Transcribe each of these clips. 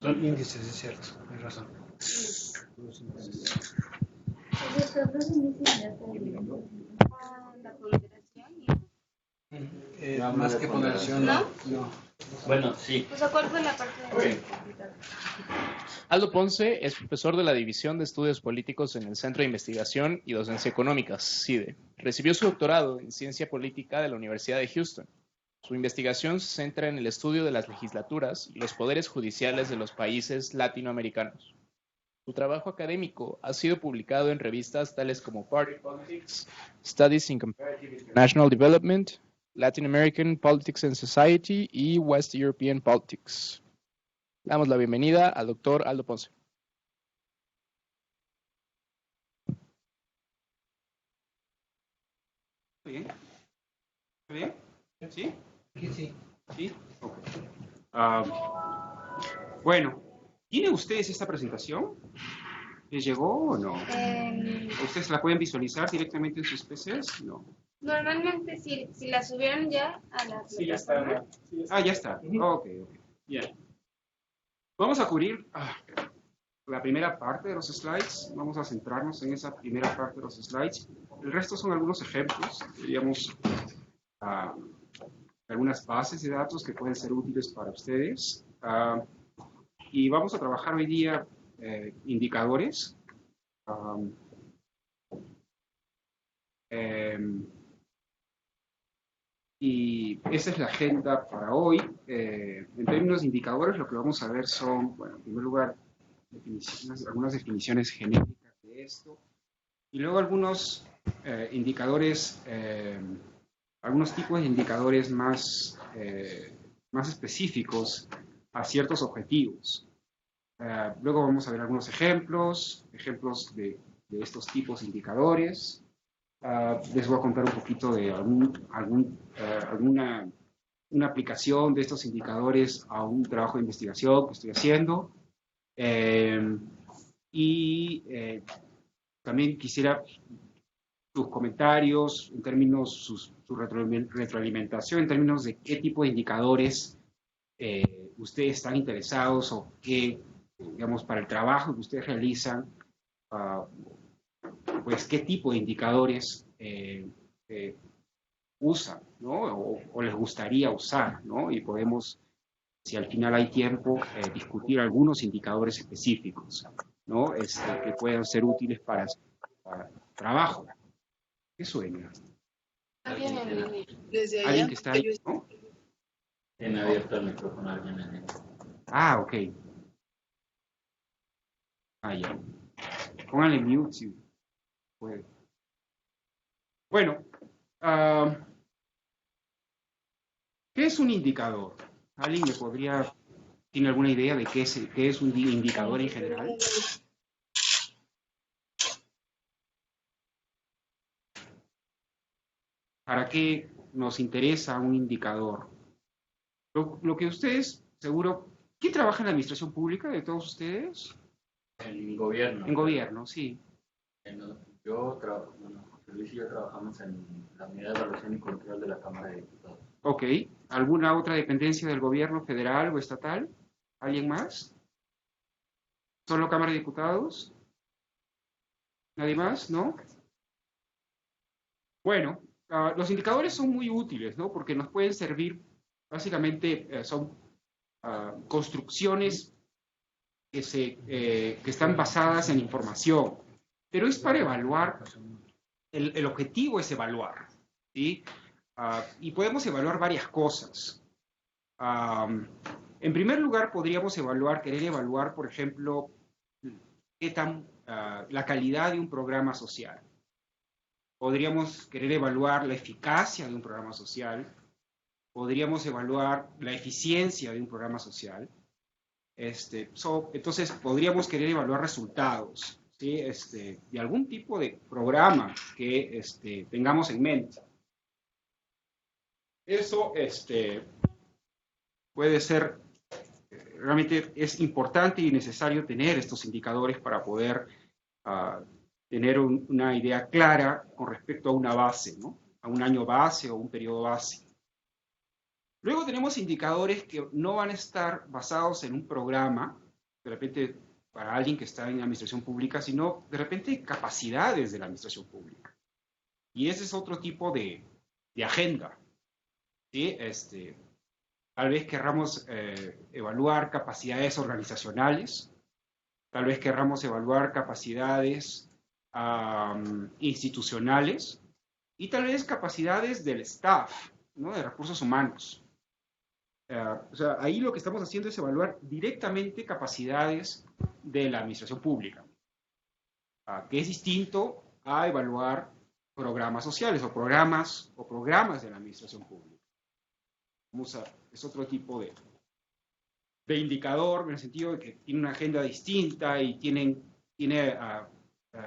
Son índices, es cierto, hay razón. Estos dos índices ya están con la ponderación y eso. Más que ponderación, ¿No? no. Bueno, sí. O sea, ¿cuál fue la parte de complicada? Aldo Ponce es profesor de la División de Estudios Políticos en el Centro de Investigación y Docencia Económicas, CIDE. Recibió su doctorado en Ciencia Política de la Universidad de Houston. Su investigación se centra en el estudio de las legislaturas y los poderes judiciales de los países latinoamericanos. Su trabajo académico ha sido publicado en revistas tales como Party Politics, Studies in Comparative International Development, Latin American Politics and Society y West European Politics. Damos la bienvenida al doctor Aldo Ponce. ¿Bien? ¿Bien? ¿Sí? Sí. ¿Sí? Ok. Bueno, ¿tienen ustedes esta presentación? ¿Les llegó o no? ¿Ustedes la pueden visualizar directamente en sus PCs? No. Normalmente si la subieron ya a la plataforma. Ah, ya está. Ok. Bien. Vamos a cubrir la primera parte de los slides. Vamos a centrarnos en esa primera parte de los slides. El resto son algunos ejemplos, diríamos, algunas bases de datos que pueden ser útiles para ustedes. Y vamos a trabajar hoy día indicadores. Y esa es la agenda para hoy. En términos de indicadores, lo que vamos a ver son, bueno, en primer lugar, algunas definiciones genéricas de esto, y luego algunos indicadores, algunos tipos de indicadores más específicos a ciertos objetivos. Luego vamos a ver algunos ejemplos de estos tipos de indicadores. Les voy a contar un poquito de una aplicación de estos indicadores a un trabajo de investigación que estoy haciendo. También quisiera sus comentarios en términos, su retroalimentación en términos de qué tipo de indicadores ustedes están interesados o qué, digamos, para el trabajo que ustedes realizan, pues qué tipo de indicadores usan, ¿no? O les gustaría usar, ¿no? Y podemos, si al final hay tiempo, discutir algunos indicadores específicos, ¿no? Que puedan ser útiles para trabajo. ¿Qué suena? Desde allá. ¿Alguien que está ahí, no? Tiene abierto el micrófono alguien en el... Ah, ok. Ya. Pónganle mute si puede. Bueno, ¿qué es un indicador? ¿Alguien tiene alguna idea de qué es un indicador en general? ¿Para qué nos interesa un indicador? Lo que ustedes, seguro, ¿quién trabaja en la administración pública de todos ustedes? En gobierno. En gobierno, sí. Yo trabajo, José Luis y yo trabajamos en la unidad de evaluación y control de la Cámara de Diputados. Ok. ¿Alguna otra dependencia del gobierno federal o estatal? ¿Alguien más? ¿Solo Cámara de Diputados? ¿Nadie más? ¿No? Bueno, los indicadores son muy útiles, ¿no? Porque nos pueden servir, básicamente, son construcciones que están basadas en información, pero es para evaluar, el objetivo es evaluar, ¿sí? Y podemos evaluar varias cosas. En primer lugar, podríamos querer evaluar, por ejemplo, la calidad de un programa social. Podríamos querer evaluar la eficacia de un programa social. Podríamos evaluar la eficiencia de un programa social. Entonces, podríamos querer evaluar resultados, ¿sí? De algún tipo de programa que tengamos en mente. Eso puede ser, realmente es importante y necesario tener estos indicadores para poder tener una idea clara con respecto a una base, ¿no? A un año base o un periodo base. Luego tenemos indicadores que no van a estar basados en un programa, de repente para alguien que está en la administración pública, sino de repente capacidades de la administración pública. Y ese es otro tipo de agenda. ¿Sí? Tal vez querramos evaluar capacidades organizacionales, tal vez querramos evaluar capacidades institucionales y tal vez capacidades del staff, ¿no? De recursos humanos. O sea, ahí lo que estamos haciendo es evaluar directamente capacidades de la administración pública, que es distinto a evaluar programas sociales o programas de la administración pública. Es otro tipo de indicador, en el sentido de que tiene una agenda distinta y tiene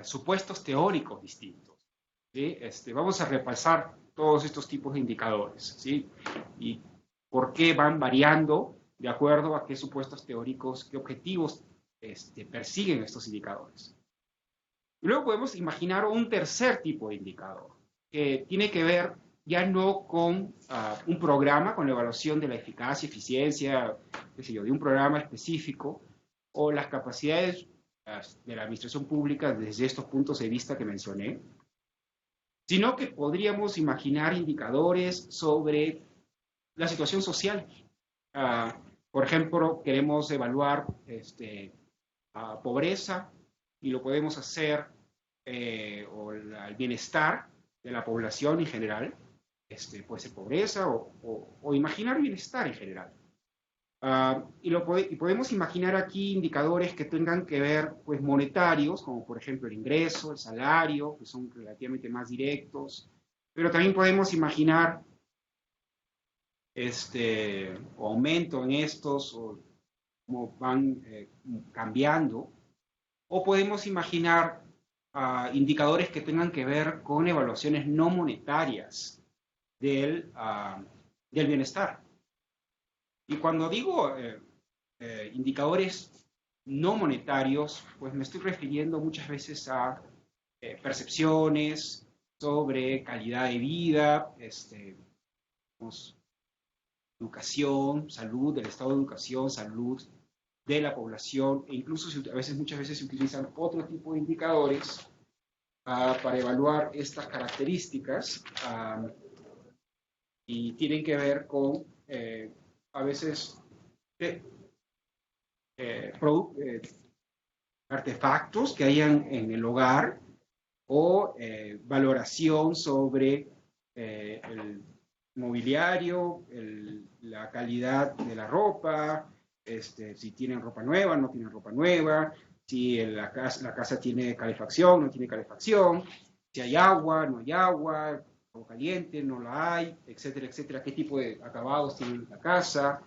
supuestos teóricos distintos. ¿Sí? Vamos a repasar todos estos tipos de indicadores, ¿sí? Y por qué van variando de acuerdo a qué supuestos teóricos, qué objetivos persiguen estos indicadores. Y luego podemos imaginar un tercer tipo de indicador, que tiene que ver ya no con un programa, con la evaluación de la eficacia, eficiencia, qué sé yo, de un programa específico, o las capacidades de la administración pública desde estos puntos de vista que mencioné, sino que podríamos imaginar indicadores sobre la situación social. Por ejemplo, queremos evaluar pobreza y lo podemos hacer, o el bienestar de la población en general, puede ser pobreza o imaginar bienestar en general. Y podemos imaginar aquí indicadores que tengan que ver, pues, monetarios, como por ejemplo el ingreso, el salario, que son relativamente más directos, pero también podemos imaginar o aumento en estos, o cómo van cambiando, o podemos imaginar indicadores que tengan que ver con evaluaciones no monetarias del bienestar. Y cuando digo indicadores no monetarios, pues me estoy refiriendo muchas veces a percepciones sobre calidad de vida, educación, salud, el estado de educación, salud de la población, e incluso muchas veces se utilizan otro tipo de indicadores para evaluar estas características, y tienen que ver con a veces artefactos que hayan en el hogar, o valoración sobre el mobiliario, la calidad de la ropa, si tienen ropa nueva, no tienen ropa nueva, si la casa tiene calefacción, no tiene calefacción, si hay agua, no hay agua, o caliente, no la hay, etcétera, etcétera, qué tipo de acabados tiene la casa,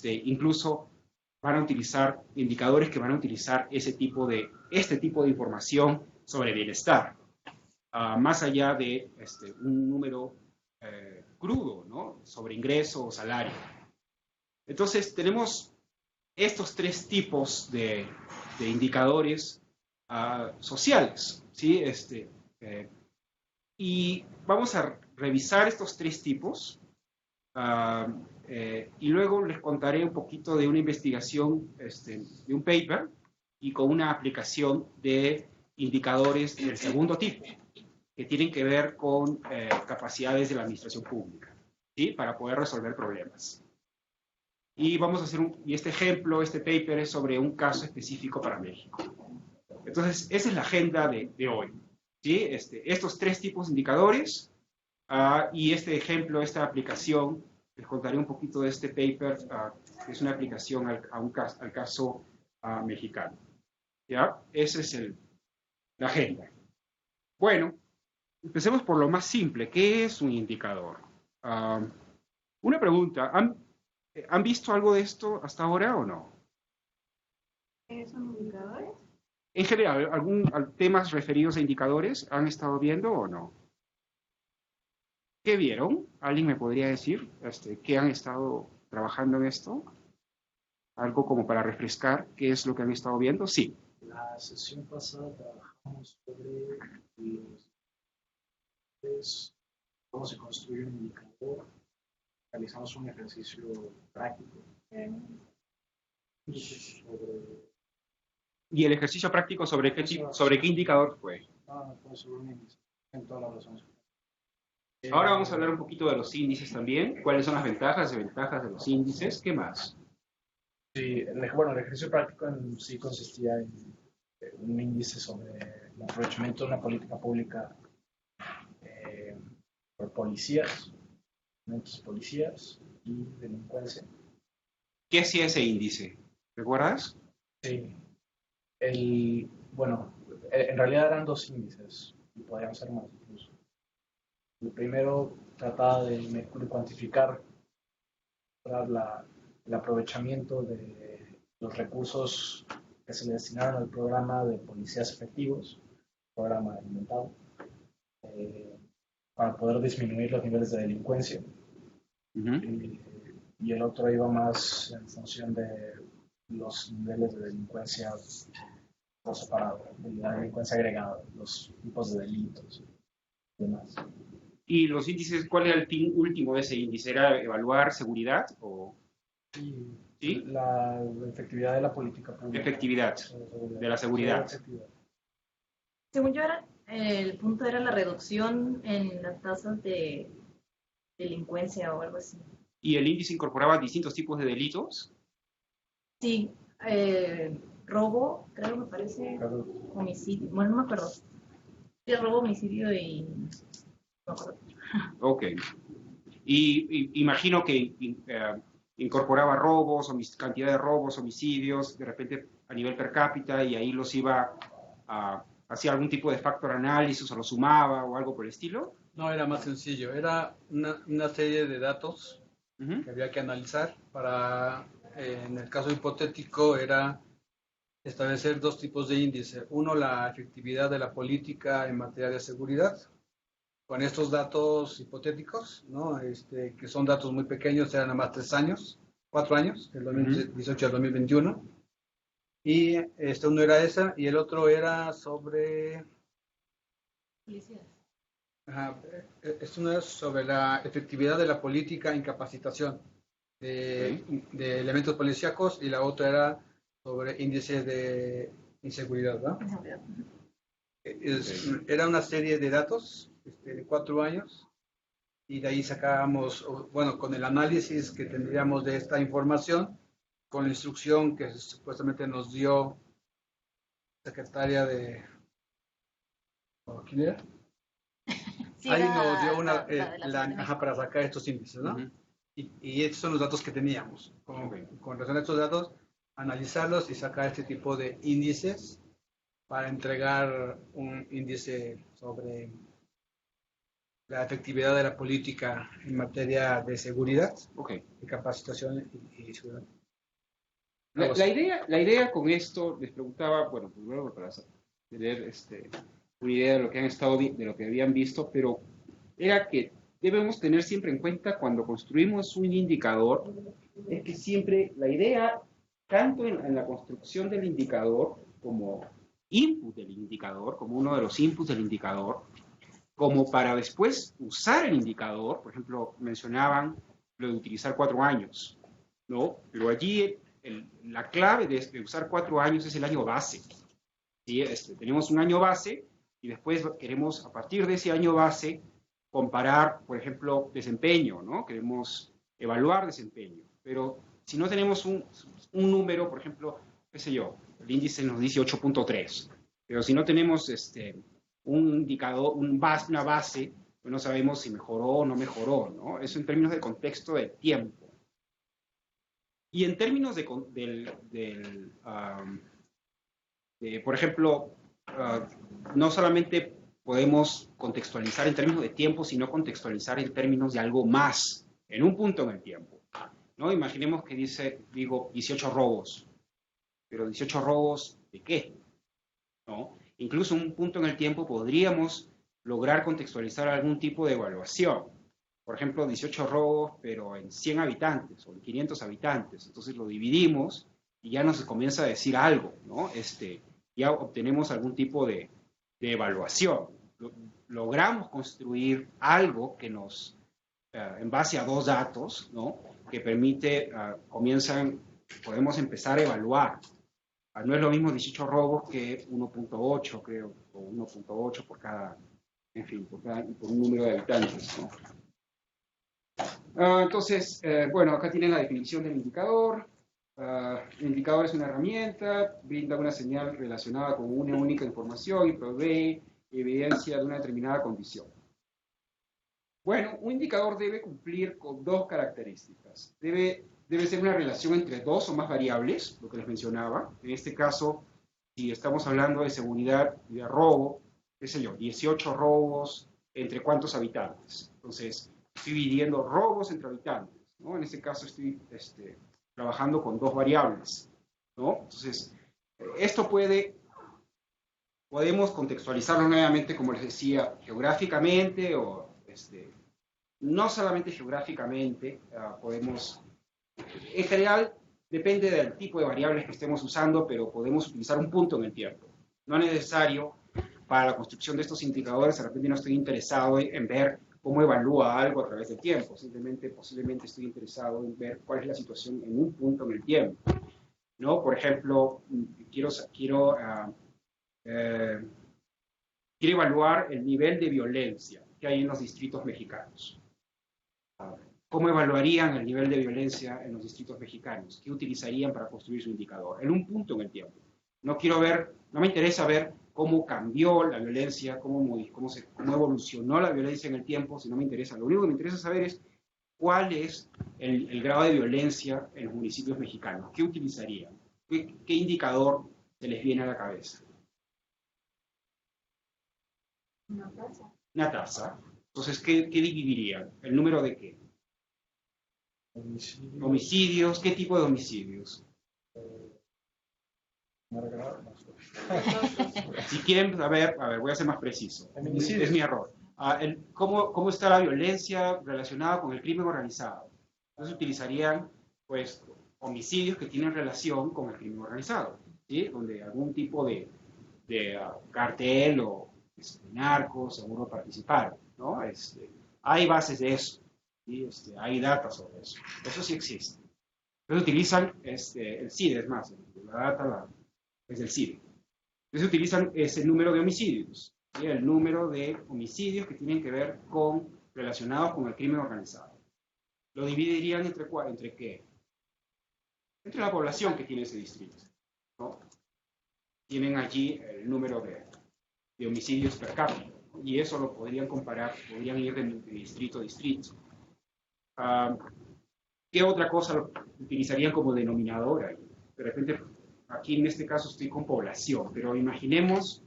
incluso van a utilizar indicadores que van a utilizar este tipo de información sobre bienestar, más allá de un número crudo, ¿no? Sobre ingreso o salario. Entonces tenemos estos tres tipos de indicadores sociales, ¿sí? Y vamos a revisar estos tres tipos, y luego les contaré un poquito de una investigación, de un paper, y con una aplicación de indicadores del segundo tipo, que tienen que ver con capacidades de la administración pública, ¿sí? Para poder resolver problemas. Y vamos a hacer este paper es sobre un caso específico para México. Entonces, esa es la agenda de hoy, ¿sí? Estos tres tipos de indicadores, y esta aplicación, les contaré un poquito de este paper, que es una aplicación al caso mexicano. ¿Ya? Esa es la agenda. Bueno, empecemos por lo más simple. ¿Qué es un indicador? Una pregunta. ¿Han visto algo de esto hasta ahora o no? ¿Qué son indicadores? En general, temas referidos a indicadores, ¿han estado viendo o no? ¿Qué vieron? ¿Alguien me podría decir qué han estado trabajando en esto? Algo como para refrescar, ¿qué es lo que han estado viendo? Sí. La sesión pasada trabajamos sobre cómo se construye un indicador. Realizamos un ejercicio práctico sobre ¿Y el ejercicio práctico sobre qué indicador fue? No puede ser un índice en todas las razones. Ahora vamos a hablar un poquito de los índices también. ¿Cuáles son las ventajas y desventajas de los índices? ¿Qué más? Sí, bueno, el ejercicio práctico en sí consistía en un índice sobre el aprovechamiento de una política pública por policías, elementos policías y delincuencia. ¿Qué hacía ese índice? ¿Recuerdas? Sí, bueno, en realidad eran dos índices, y podían ser más incluso. El primero trataba de cuantificar el aprovechamiento de los recursos que se le destinaron al programa de policías efectivos, programa inventado, para poder disminuir los niveles de delincuencia. Y el otro iba más en función de los niveles de delincuencia por separado, de la delincuencia agregada, los tipos de delitos y demás. ¿Y los índices, cuál era el fin último de ese índice? ¿Era evaluar seguridad o...? ¿Sí? La efectividad de la política pública. Efectividad de la seguridad. Según yo, el punto era la reducción en las tasas de delincuencia o algo así. ¿Y el índice incorporaba distintos tipos de delitos? Sí, robo, creo, me parece, homicidio, bueno, no me acuerdo. Sí, robo, homicidio y... no me acuerdo. Ok. Y imagino que incorporaba robos, cantidad de robos, homicidios, de repente a nivel per cápita, y ahí los iba a... ¿Hacía algún tipo de factor análisis o lo sumaba o algo por el estilo? No, era más sencillo. Era una serie de datos Uh-huh. que había que analizar para, en el caso hipotético, era establecer dos tipos de índice. Uno, la efectividad de la política en materia de seguridad. Con estos datos hipotéticos, ¿no? Que son datos muy pequeños, eran nada más 3 años, 4 años, del 2018 al 2021. Y uno era esa, y el otro era sobre... Policías. Ajá, esto no es sobre la efectividad de la política en capacitación de elementos policíacos, y la otra era sobre índices de inseguridad, ¿no? Era una serie de datos de 4 años, y de ahí sacábamos, bueno, con el análisis que tendríamos de esta información, con la instrucción que supuestamente nos dio la secretaria de... ¿Quién era? Sí, ahí era nos dio la de la para sacar estos índices, ¿no? Uh-huh. Y estos son los datos que teníamos. Con relación a estos datos, analizarlos y sacar este tipo de índices para entregar un índice sobre la efectividad de la política en materia de seguridad, de capacitación y seguridad. La idea con esto, les preguntaba, bueno, primero para tener una idea de lo que han estado, de lo que habían visto, pero era que debemos tener siempre en cuenta cuando construimos un indicador, es que siempre la idea, tanto en la construcción del indicador como input del indicador, como uno de los inputs del indicador, como para después usar el indicador, por ejemplo, mencionaban lo de utilizar 4 años, ¿no? Pero allí la clave de usar 4 años es el año base. ¿Sí? Tenemos un año base y después queremos, a partir de ese año base, comparar, por ejemplo, desempeño, ¿no? Queremos evaluar desempeño. Pero si no tenemos un número, por ejemplo, qué sé yo, el índice nos dice 8.3, pero si no tenemos un indicador, una base, pues no sabemos si mejoró o no mejoró, ¿no? Eso en términos de contexto de tiempo. Y en términos por ejemplo, no solamente podemos contextualizar en términos de tiempo, sino contextualizar en términos de algo más, en un punto en el tiempo, ¿no? Imaginemos que digo 18 robos, pero 18 robos ¿de qué? ¿No? Incluso en un punto en el tiempo podríamos lograr contextualizar algún tipo de evaluación. Por ejemplo, 18 robos, pero en 100 habitantes o en 500 habitantes. Entonces lo dividimos y ya nos comienza a decir algo, ¿no? Ya obtenemos algún tipo de evaluación. Logramos construir algo que nos, en base a 2 datos, ¿no? Que permite, podemos empezar a evaluar No es lo mismo 18 robos que 1.8, creo, o 1.8 por cada, en fin, por un número de habitantes, ¿no? Entonces, bueno, acá tienen la definición del indicador. El indicador es una herramienta, brinda una señal relacionada con una única información y provee evidencia de una determinada condición. Bueno, un indicador debe cumplir con dos características. Debe ser una relación entre dos o más variables, lo que les mencionaba. En este caso, si estamos hablando de seguridad y de robo, qué sé yo, 18 robos entre cuántos habitantes. Entonces, estoy dividiendo robos entre habitantes, ¿no? En este caso estoy trabajando con dos variables, ¿no? Entonces, esto podemos contextualizarlo nuevamente, como les decía, geográficamente o no solamente geográficamente, podemos, en general, depende del tipo de variables que estemos usando, pero podemos utilizar un punto en el tiempo. No es necesario para la construcción de estos indicadores, de repente no estoy interesado en ver cómo evalúa algo a través del tiempo, simplemente, posiblemente estoy interesado en ver cuál es la situación en un punto en el tiempo, ¿no? Por ejemplo, quiero evaluar el nivel de violencia que hay en los distritos mexicanos. ¿Cómo evaluarían el nivel de violencia en los distritos mexicanos? ¿Qué utilizarían para construir su indicador? En un punto en el tiempo. No me interesa ver cómo cambió la violencia, cómo evolucionó la violencia en el tiempo, si no me interesa. Lo único que me interesa saber es cuál es el grado de violencia en los municipios mexicanos. ¿Qué utilizarían? ¿Qué indicador se les viene a la cabeza? Una tasa. Entonces, ¿qué dividirían? ¿El número de qué? Homicidios. ¿Qué tipo de homicidios? Si quieren, a ver, voy a ser más preciso. Es mi error. ¿Cómo está la violencia relacionada con el crimen organizado? Entonces utilizarían, pues, homicidios que tienen relación con el crimen organizado, ¿sí? Donde algún tipo de cartel o narco seguro participaron, ¿no? Hay bases de eso, ¿sí? Hay datos sobre eso. Eso sí existe. Entonces utilizan el CIDE, es más, la data es del CIDE. Entonces utilizan ese número de homicidios, ¿sí? El número de homicidios que tienen que ver relacionados con el crimen organizado. Lo dividirían entre qué? Entre la población que tiene ese distrito, ¿no? Tienen allí el número de homicidios per cápita, ¿no? Y eso lo podrían comparar, podrían ir de distrito a distrito. ¿Qué otra cosa utilizarían como denominador ahí? De repente, aquí en este caso estoy con población, pero imaginemos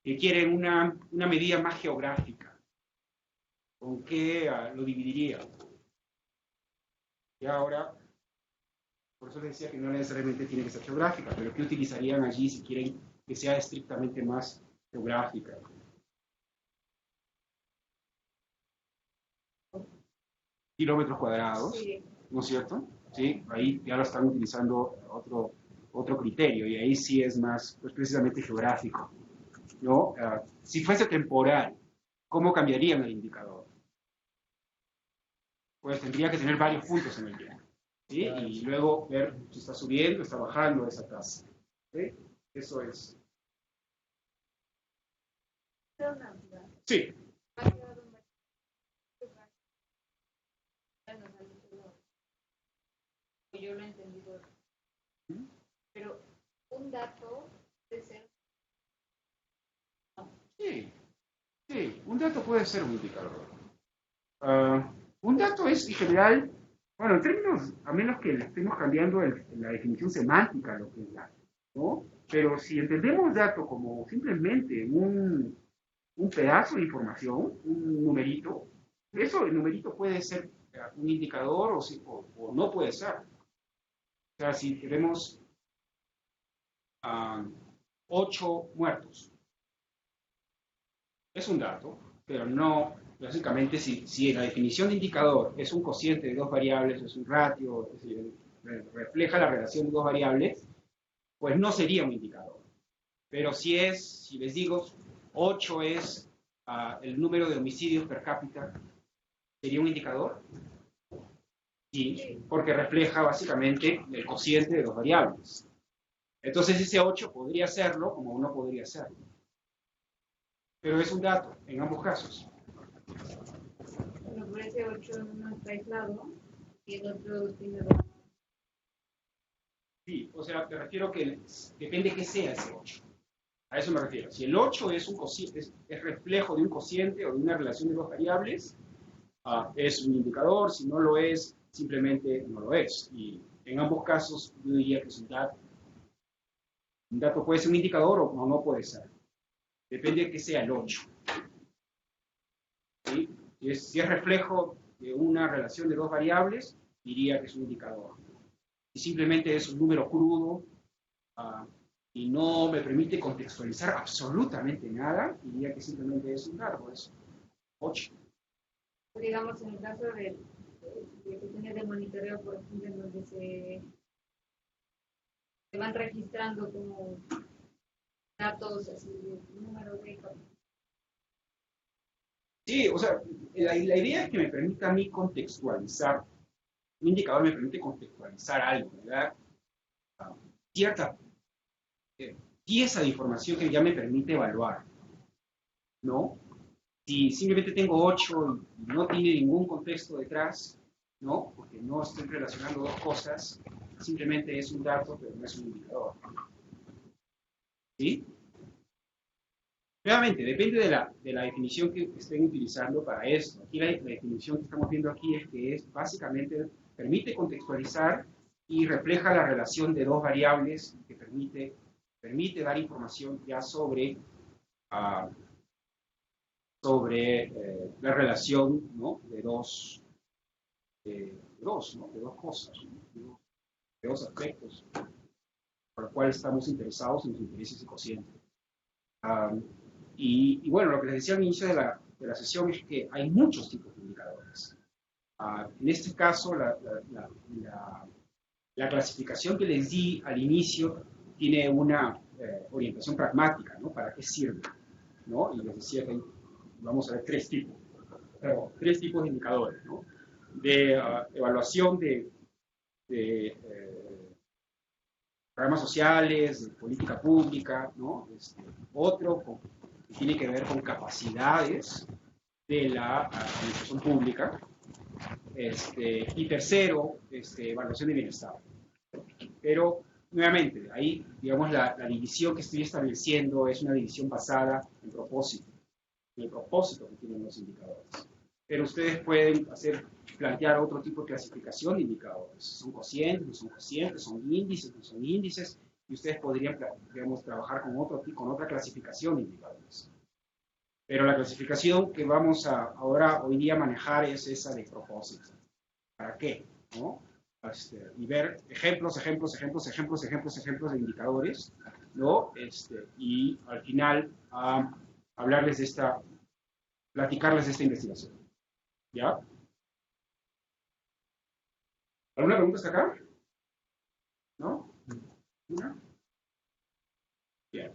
que quieren una medida más geográfica. ¿Con qué lo dividirían? Y ahora, por eso les decía que no necesariamente tiene que ser geográfica, pero ¿qué utilizarían allí si quieren que sea estrictamente más geográfica? Kilómetros cuadrados, sí. ¿No es cierto? ¿Sí? Ahí ya lo están utilizando otro criterio, y ahí sí es más, pues, precisamente geográfico, ¿no? Si fuese temporal, ¿cómo cambiarían el indicador? Pues tendría que tener varios puntos en el tiempo, ¿sí? Y luego ver si está subiendo, está bajando esa tasa, ¿sí? Eso es. Sí. Yo lo he entendido. Pero un dato puede ser. Sí, un dato puede ser un indicador. Un dato es, en general, bueno, en términos, a menos que le estemos cambiando la definición semántica, lo que es dato, ¿no? Pero si entendemos dato como simplemente un pedazo de información, un numerito, el numerito puede ser un indicador o no puede ser. O sea, si tenemos 8 muertos, es un dato, pero no, básicamente, si la definición de indicador es un cociente de dos variables, es un ratio, es decir, refleja la relación de dos variables, pues no sería un indicador. Pero si les digo, 8 es el número de homicidios per cápita, ¿sería un indicador? Sí, porque refleja básicamente el cociente de dos variables. Entonces ese 8 podría serlo como no podría serlo. Pero es un dato en ambos casos. Pero por ese 8 no está aislado y el otro tiene 2. Sí, o sea, me refiero que depende que sea ese 8. A eso me refiero. Si el 8 es un cociente, es reflejo de un cociente o de una relación de dos variables, es un indicador. Si no lo es, simplemente no lo es. Y en ambos casos yo diría que es un dato. Un dato puede ser un indicador o no puede ser. Depende de que sea el 8. ¿Sí? Si es reflejo de una relación de dos variables, diría que es un indicador. Si simplemente es un número crudo y no me permite contextualizar absolutamente nada, diría que simplemente es un dato, es 8. Digamos, en el caso de cuestiones de monitoreo, por ejemplo, en donde se van registrando como datos, así, de número de... Sí, o sea, la idea es que me permita a mí contextualizar. Un indicador me permite contextualizar algo, ¿verdad? Cierta pieza de información que ya me permite evaluar, ¿no? Si simplemente tengo 8 y no tiene ningún contexto detrás, ¿no? Porque no estoy relacionando dos cosas, simplemente es un dato, pero no es un indicador. ¿Sí? Nuevamente, depende de la definición que estén utilizando para esto. Aquí la definición que estamos viendo aquí es que es básicamente permite contextualizar y refleja la relación de dos variables que permite dar información ya sobre la relación, ¿no? de dos cosas, ¿no? de dos aspectos por los cuales estamos interesados en los intereses de cociente. Y bueno, lo que les decía al inicio de la sesión es que hay muchos tipos de indicadores. En este caso, la clasificación que les di al inicio tiene una orientación pragmática, ¿no? ¿Para qué sirve? ¿No? Y les decía que vamos a ver tres tipos de indicadores, ¿no? De evaluación de programas sociales, de política pública, ¿no? Otro que tiene que ver con capacidades de la administración pública, y tercero, evaluación de bienestar. Pero, nuevamente, ahí, digamos, la división que estoy estableciendo es una división basada en propósito, en el propósito que tienen los indicadores. Pero ustedes pueden plantear otro tipo de clasificación de indicadores. Son cocientes, no son cocientes, son índices, no son índices, y ustedes podrían, digamos, trabajar con otra clasificación de indicadores. Pero la clasificación que vamos hoy día manejar es esa de propósito. ¿Para qué? ¿No? Y ver ejemplos de indicadores, ¿no? Y al final platicarles de esta investigación. ¿Ya? ¿Alguna pregunta hasta acá? ¿No? ¿Una? Bien.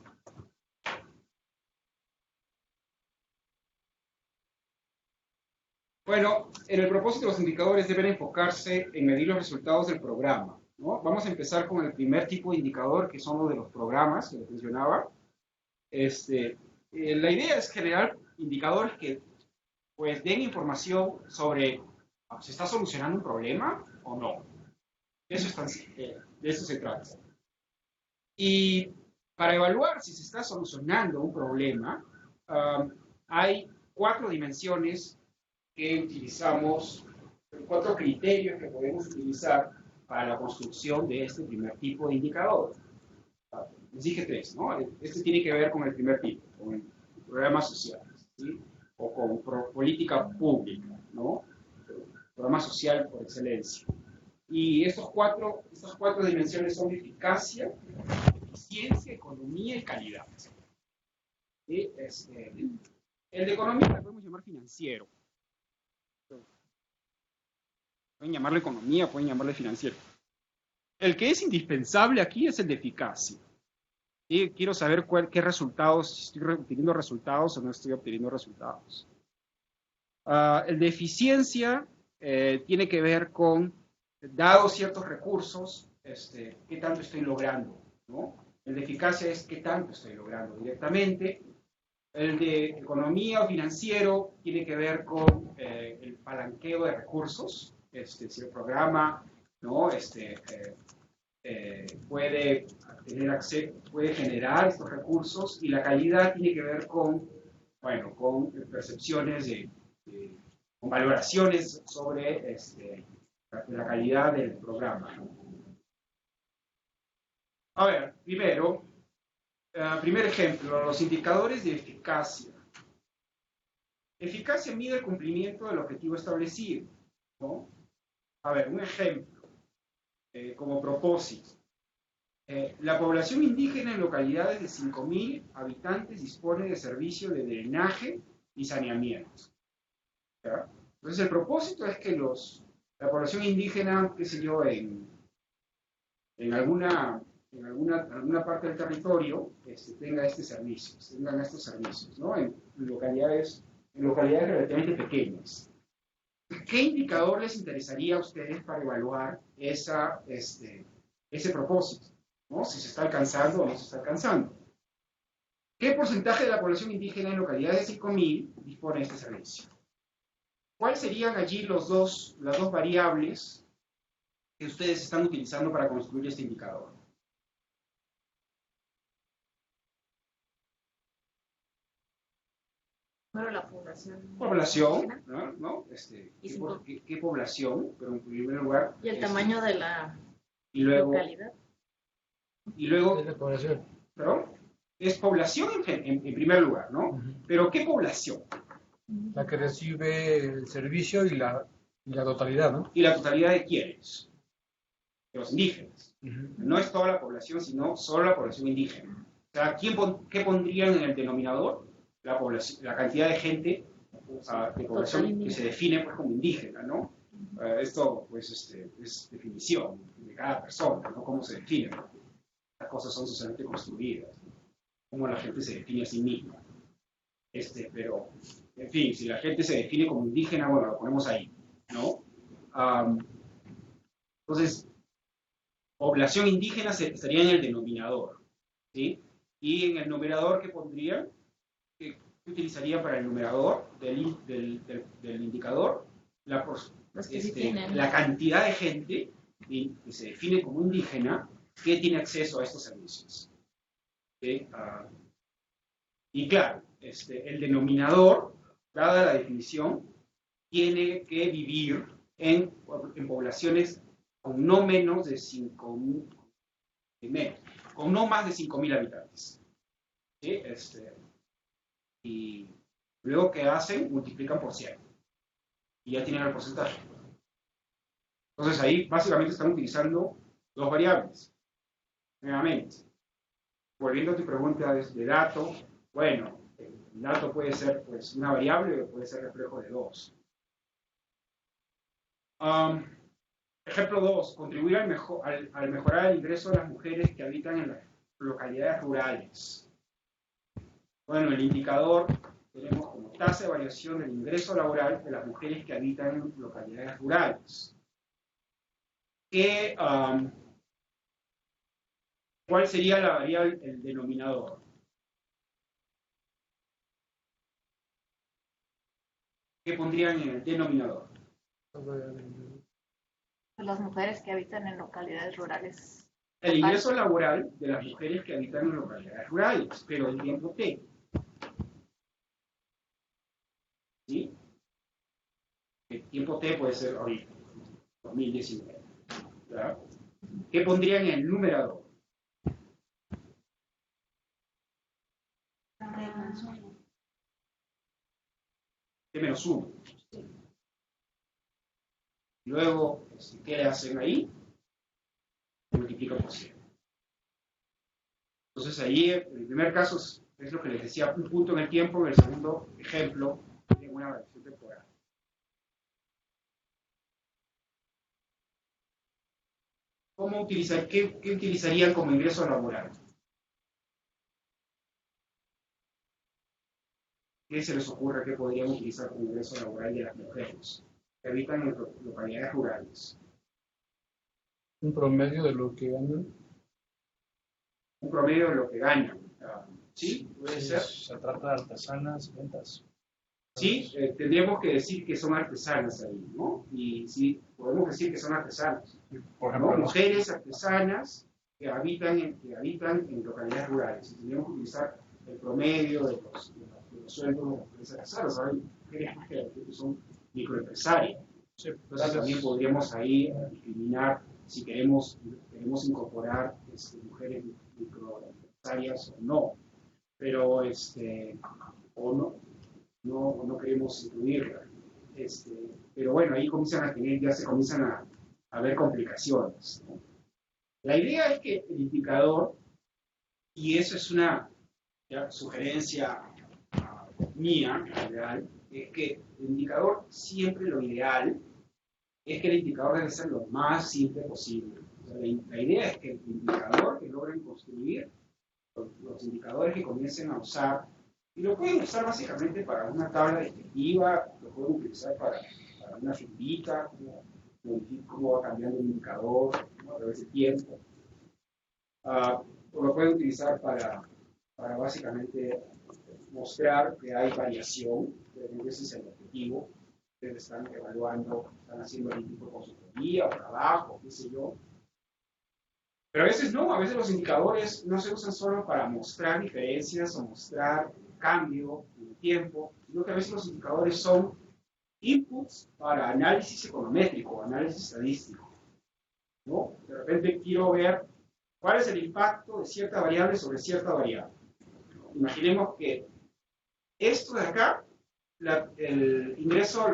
Bueno, en el propósito los indicadores deben enfocarse en medir los resultados del programa, ¿no? Vamos a empezar con el primer tipo de indicador, que son los de los programas, que les mencionaba. La idea es generar indicadores que pues den información sobre si está solucionando un problema o no. De eso se trata. Y para evaluar si se está solucionando un problema, hay 4 dimensiones que utilizamos, 4 criterios que podemos utilizar para la construcción de este primer tipo de indicador. Les dije 3, ¿no? Este tiene que ver con el primer tipo, con programas sociales, ¿sí? O con política pública, ¿no? Programa social por excelencia. Y estas cuatro dimensiones son eficacia, eficiencia, economía y calidad. ¿Sí? El de economía lo podemos llamar financiero. Pueden llamarle economía, pueden llamarle financiero. El que es indispensable aquí es el de eficacia. ¿Sí? Quiero saber qué resultados, si estoy obteniendo resultados o no estoy obteniendo resultados. El de eficiencia tiene que ver con, dados ciertos recursos, qué tanto estoy logrando, ¿no? El de eficacia es qué tanto estoy logrando directamente. El de economía o financiero tiene que ver con el palanqueo de recursos, si el programa, ¿no? Puede tener acceso, puede generar estos recursos, y la calidad tiene que ver con, bueno, con percepciones con valoraciones sobre la calidad del programa, ¿no? A ver, primero, primer ejemplo, los indicadores de eficacia. Eficacia mide el cumplimiento del objetivo establecido, ¿no? A ver, un ejemplo, como propósito. La población indígena en localidades de 5.000 habitantes dispone de servicio de drenaje y saneamiento. ¿Ya? Entonces, el propósito es que la población indígena, qué sé yo, en alguna parte del territorio tengan estos servicios, ¿no? En localidades relativamente pequeñas. ¿Qué indicador les interesaría a ustedes para evaluar ese propósito? ¿No? Si se está alcanzando o no se está alcanzando. ¿Qué porcentaje de la población indígena en localidades de 5.000 dispone de este servicio? ¿Cuáles serían allí las dos variables que ustedes están utilizando para construir este indicador? Bueno, la población. Población, ¿no? ¿Qué población? Pero en primer lugar. Y el tamaño de la localidad. Y luego. Es la población. ¿Perdón? Es población en primer lugar, ¿no? Uh-huh. Pero ¿qué población? La que recibe el servicio y la totalidad, ¿no? ¿Y la totalidad de quiénes? De los indígenas. Uh-huh. No es toda la población, sino solo la población indígena. O sea, ¿qué pondrían en el denominador? La cantidad de gente de población que se define pues, como indígena, ¿no? Esto pues es definición de cada persona, ¿no? Cómo se define. Las cosas son socialmente construidas, cómo la gente se define a sí misma. Pero, en fin, si la gente se define como indígena, bueno, lo ponemos ahí, ¿no? Entonces, población indígena estaría en el denominador, ¿sí? Y en el numerador, ¿qué pondrían? ¿Qué utilizaría para el numerador del indicador? La cantidad de gente que se define como indígena que tiene acceso a estos servicios. ¿Sí? Y claro, el denominador, dada la definición, tiene que vivir en poblaciones con no menos de 5.000, con no más de 5.000 habitantes. ¿Sí? Y luego, ¿qué hacen? Multiplican por 100. Y ya tienen el porcentaje. Entonces ahí básicamente están utilizando dos variables. Nuevamente, volviendo a tu pregunta de dato, bueno, el dato puede ser pues, una variable o puede ser reflejo de dos. Ejemplo 2, contribuir al mejorar el ingreso de las mujeres que habitan en las localidades rurales. Bueno, el indicador tenemos como tasa de variación del ingreso laboral de las mujeres que habitan en localidades rurales. ¿Cuál sería la variable, el denominador? ¿Qué pondrían en el denominador? Las mujeres que habitan en localidades rurales. El ingreso laboral de las mujeres que habitan en localidades rurales, pero el tiempo T. ¿Sí? El tiempo T puede ser ahorita, 2019. ¿Verdad? ¿Qué pondrían en el numerador? T menos 1. Luego, ¿qué le hacen ahí? Multiplican por 100. Entonces ahí, el primer caso es lo que les decía, un punto en el tiempo. En el segundo ejemplo, tiene una variación temporal. ¿Qué utilizarían como ingreso laboral? ¿Qué se les ocurre que podrían utilizar como ingreso laboral de las mujeres que habitan en localidades rurales? Un promedio de lo que ganan. un promedio de lo que ganan. ¿Sí? ¿Puede ser? Se trata de artesanas, ventas. Sí, tendríamos que decir que son artesanas ahí, ¿no? Y sí, podemos decir que son artesanas. Por ejemplo, ¿no? Mujeres artesanas que habitan en localidades rurales. Y tendríamos que utilizar el promedio de los sueldos de las mujeres artesanas. Hay mujeres más que son microempresarias. sí, Entonces también podríamos ahí discriminar si queremos incorporar mujeres microempresarias o no. Pero o no queremos incluirla. Pero bueno, ahí ya se comienzan a haber complicaciones, ¿no? La idea es que el indicador, y eso es una sugerencia mía, en general, es que el indicador siempre lo ideal es que el indicador debe ser lo más simple posible. O sea, la idea es que el indicador que logren construir, los indicadores que comiencen a usar, y lo pueden usar básicamente para una tabla descriptiva, lo pueden utilizar para una figurita, cómo va cambiando el indicador, ¿no? A través del tiempo. O lo pueden utilizar para básicamente mostrar que hay variación, que ese es el objetivo. Ustedes están evaluando, están haciendo algún tipo de consultoría o trabajo, qué sé yo. Pero a veces no, a veces los indicadores no se usan solo para mostrar diferencias o mostrar cambio en el tiempo, sino que a veces los indicadores son inputs para análisis econométrico, análisis estadístico, ¿no? De repente quiero ver cuál es el impacto de cierta variable sobre cierta variable. Imaginemos que esto de acá, el ingreso,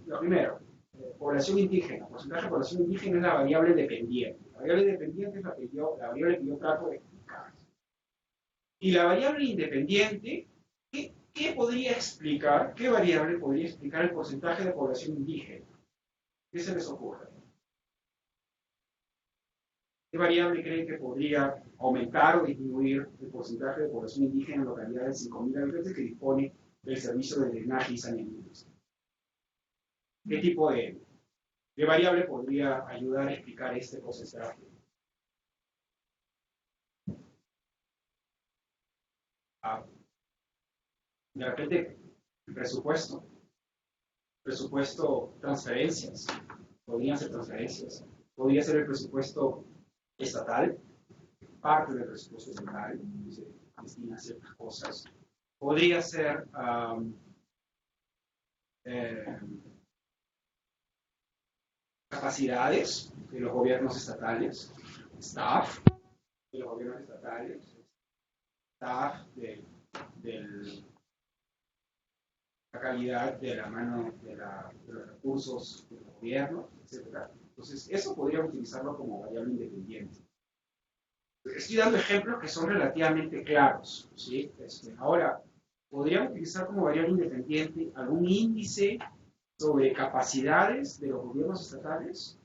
lo primero, población indígena, porcentaje de población indígena es la variable dependiente. La variable dependiente es la variable que yo trato de explicar. Y la variable independiente, ¿qué podría explicar? ¿Qué variable podría explicar el porcentaje de población indígena? ¿Qué se les ocurre? ¿Qué variable creen que podría aumentar o disminuir el porcentaje de población indígena en localidades de 5.000 habitantes que dispone del servicio de drenaje y saneamiento? ¿Qué tipo de variable podría ayudar a explicar este porcentaje? De repente, presupuesto, transferencias, podrían ser transferencias, podría ser el presupuesto estatal, parte del presupuesto estatal, se destina a ciertas cosas, podría ser capacidades de los gobiernos estatales, staff de los gobiernos estatales, staff de la calidad de la mano de los recursos del gobierno, etc. Entonces, eso podríamos utilizarlo como variable independiente. Estoy dando ejemplos que son relativamente claros, ¿sí? Ahora, podríamos utilizar como variable independiente algún índice sobre capacidades de los gobiernos estatales.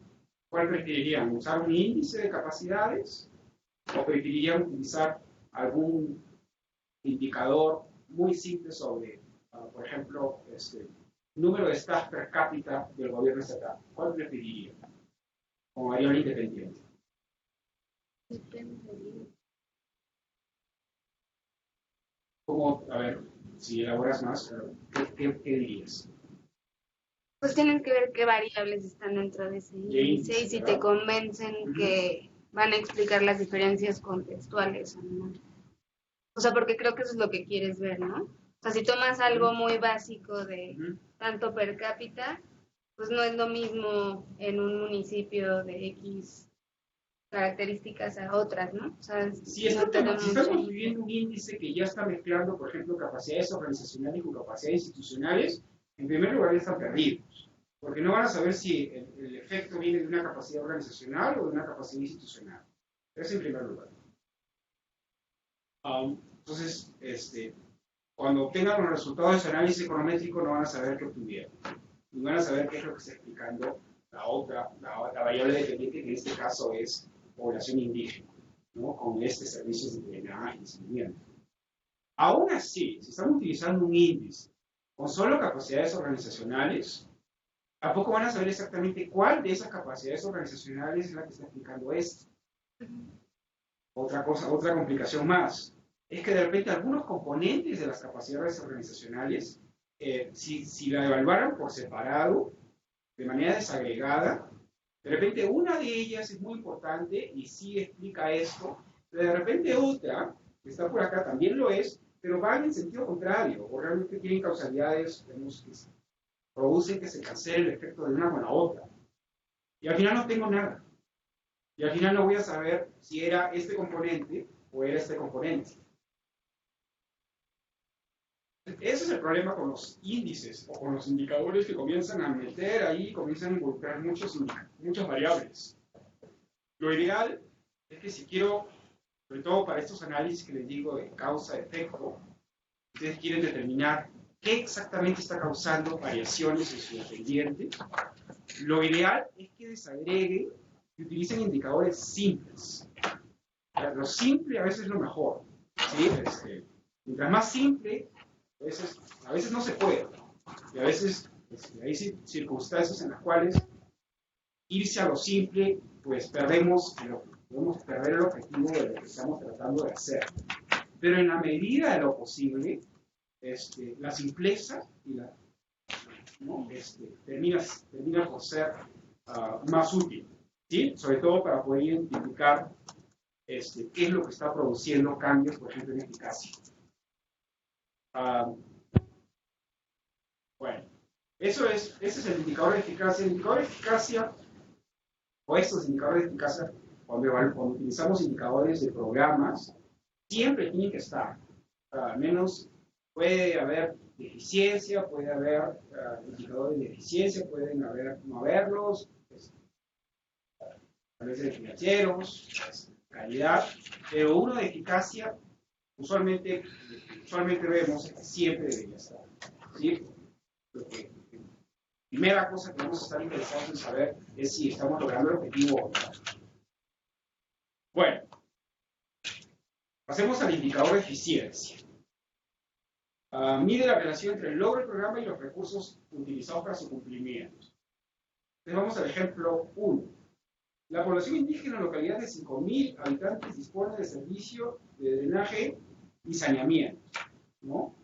¿Cuál preferirían? ¿Usar un índice de capacidades? ¿O preferirían utilizar algún indicador muy simple sobre, por ejemplo, número de staff per cápita del gobierno estatal? ¿Cuál preferirían como variable independiente? ¿Cómo? A ver, si elaboras más, ¿qué dirías? Pues tienen que ver qué variables están dentro de ese índice y si te convencen que van a explicar las diferencias contextuales o no. O sea, porque creo que eso es lo que quieres ver, ¿no? O sea, si tomas algo muy básico de tanto per cápita, pues no es lo mismo en un municipio de X características a otras, ¿no? O sea, si estamos viviendo un índice que ya está mezclando, por ejemplo, capacidades organizacionales con capacidades institucionales, en primer lugar ya están perdidos, porque no van a saber si el efecto viene de una capacidad organizacional o de una capacidad institucional. Eso en primer lugar. Entonces, cuando obtengan los resultados de ese análisis econométrico no van a saber qué obtuvieron. No van a saber qué es lo que está explicando la variable dependiente, que en este caso es población indígena, ¿no? Con servicios de drenaje y saneamiento. Aún así, si estamos utilizando un índice con solo capacidades organizacionales, tampoco van a saber exactamente cuál de esas capacidades organizacionales es la que está explicando esto. Otra cosa, otra complicación más, es que de repente algunos componentes de las capacidades organizacionales, si la evaluaran por separado, de manera desagregada, de repente una de ellas es muy importante y sí explica esto, pero de repente otra, que está por acá, también lo es, pero va en el sentido contrario, o realmente tienen causalidades, digamos, que producen que se cancele el efecto de una con la otra. Y al final no tengo nada. Y al final no voy a saber si era este componente o era este componente. Ese es el problema con los índices o con los indicadores que comienzan a meter ahí, comienzan a involucrar muchas variables. Lo ideal es que si quiero, sobre todo para estos análisis que les digo de causa-efecto, ustedes quieren determinar qué exactamente está causando variaciones en su dependiente, lo ideal es que desagreguen y utilicen indicadores simples. Lo simple a veces es lo mejor, ¿sí? Mientras más simple, a veces no se puede. Y a veces hay circunstancias en las cuales irse a lo simple, pues podemos perder el objetivo de lo que estamos tratando de hacer. Pero en la medida de lo posible, la simpleza y termina por ser más útil, ¿sí? Sobre todo para poder identificar qué es lo que está produciendo cambios, por ejemplo, en eficacia. Bueno, ese es el indicador de eficacia. El indicador de eficacia, o estos indicadores de eficacia, cuando utilizamos indicadores de programas, siempre tienen que estar. Al menos puede haber eficiencia, puede haber indicadores de eficiencia, pueden no haberlos, a veces financieros, calidad, pero uno de eficacia usualmente vemos que siempre debería estar, ¿sí? Primera cosa que vamos a estar interesados en saber es si estamos logrando el objetivo o no. Bueno, pasemos al indicador de eficiencia. Mide la relación entre el logro del programa y los recursos utilizados para su cumplimiento. Entonces vamos al ejemplo 1. La población indígena en localidades de 5.000 habitantes dispone de servicio de drenaje y saneamiento, ¿no?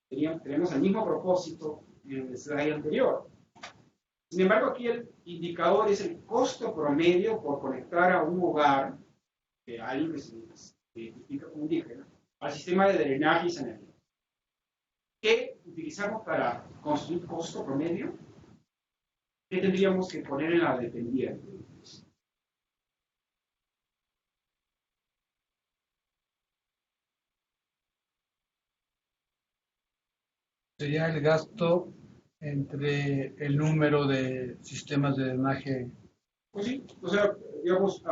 Tenemos el mismo propósito en el slide anterior. Sin embargo, aquí el indicador es el costo promedio por conectar a un hogar de alguien que se identifica como indígena al sistema de drenaje y saneamiento. ¿Qué utilizamos para construir costo promedio? ¿Qué tendríamos que poner en la dependiente? Sería el gasto entre el número de sistemas de drenaje. Pues sí, o sea, digamos,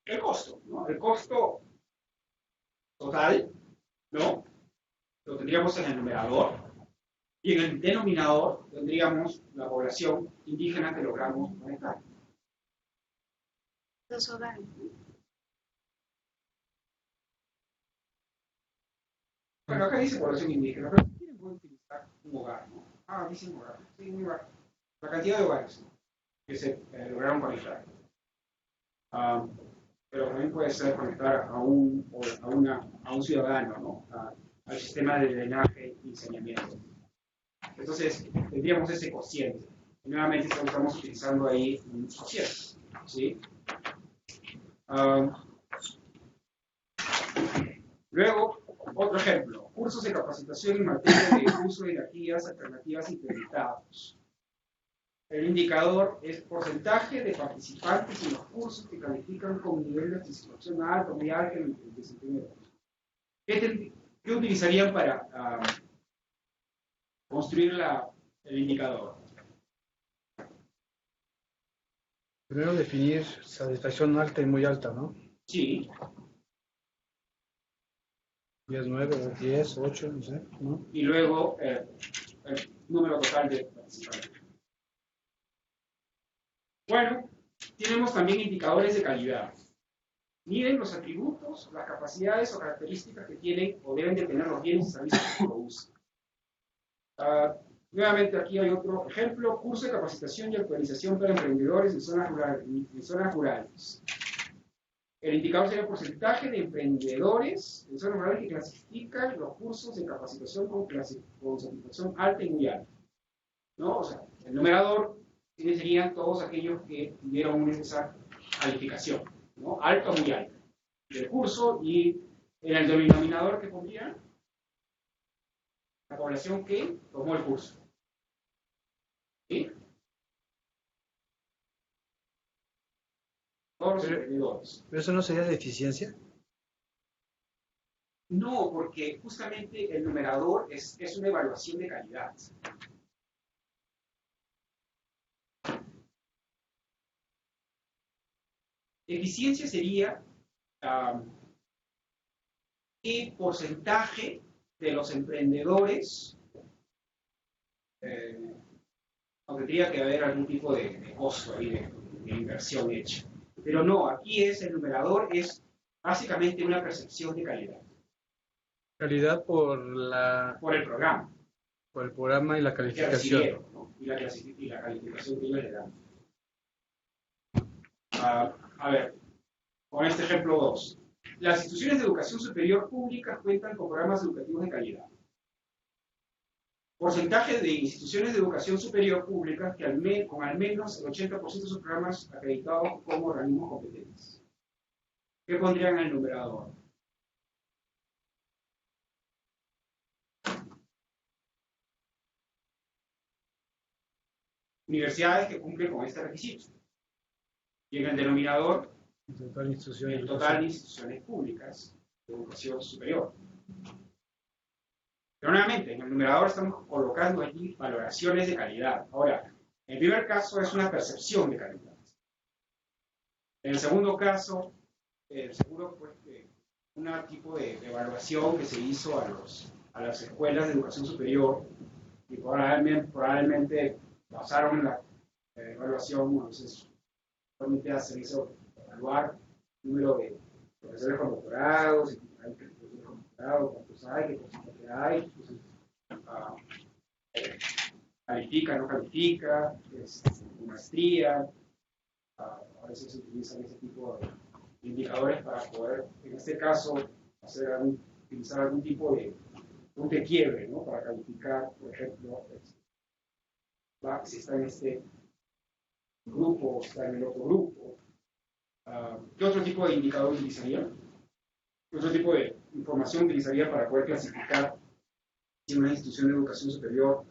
el costo, ¿no? El costo total, ¿no? Lo tendríamos en el numerador y en el denominador tendríamos la población indígena que logramos conectar. Los hogares. Bueno, acá dice población indígena, pero si quieren pueden utilizar un hogar, ¿no? Dice un hogar, sí, un hogar. La cantidad de hogares, ¿no?, que se lograron conectar. Pero también puede ser conectar a un ciudadano, ¿no?, al sistema de drenaje y saneamiento. Entonces, tendríamos ese cociente. Y nuevamente estamos utilizando ahí un cociente, ¿sí? Luego, otro ejemplo, cursos de capacitación en materia de uso de energías alternativas implementados. El indicador es porcentaje de participantes en los cursos que califican con nivel de satisfacción alto, muy alto en el desempeño de curso. ¿Qué utilizarían para construir el indicador? Primero definir satisfacción alta y muy alta, ¿no? Sí. 10, 9, 10, 8, no sé, ¿no? Y luego el número total de participantes. Bueno, tenemos también indicadores de calidad. Miden los atributos, las capacidades o características que tienen o deben de tener los bienes y servicios que producen. Nuevamente aquí hay otro ejemplo, curso de capacitación y actualización para emprendedores en zonas rurales. El indicador sería el porcentaje de emprendedores en zonas rurales que clasifican los cursos de capacitación con satisfacción alta y muy alta, ¿no? O sea, el numerador serían todos aquellos que tuvieron esa calificación, ¿no? Alta o muy alta del curso, y en el denominador que pondría la población que tomó el curso. ¿Sí? Todos los emprendedores. ¿Pero eso no sería deficiencia? No, porque justamente el numerador es una evaluación de calidad. Eficiencia sería qué porcentaje de los emprendedores, aunque tendría que haber algún tipo de costo ahí de inversión hecha. Pero no, aquí el numerador es básicamente una percepción de calidad. Calidad por el programa. Por el programa y la calificación. Que recibieron, ¿no? y la calificación que ellos le dan. A ver, con este ejemplo 2. Las instituciones de educación superior públicas cuentan con programas educativos de calidad. Porcentaje de instituciones de educación superior públicas que con al menos el 80% de sus programas acreditados como organismos competentes. ¿Qué pondrían en el numerador? Universidades que cumplen con este requisito. Y en el denominador, el total de instituciones públicas de educación superior. Pero nuevamente, en el numerador estamos colocando allí valoraciones de calidad. Ahora, el primer caso es una percepción de calidad. En el segundo caso, un tipo de evaluación que se hizo a las escuelas de educación superior, y probablemente basaron la evaluación, entonces se hizo evaluar el número de profesores con doctorados, si hay profesores con doctorado, cuántos hay, qué porcentaje hay, entonces, califica, no califica, maestría, a veces se utilizan ese tipo de indicadores para poder, en este caso, utilizar algún tipo de punto de quiebre, ¿no? Para calificar, por ejemplo, si está en este grupo o está en el otro grupo. ¿Qué otro tipo de indicador utilizaría? ¿Qué otro tipo de información utilizaría para poder clasificar si una institución de educación superior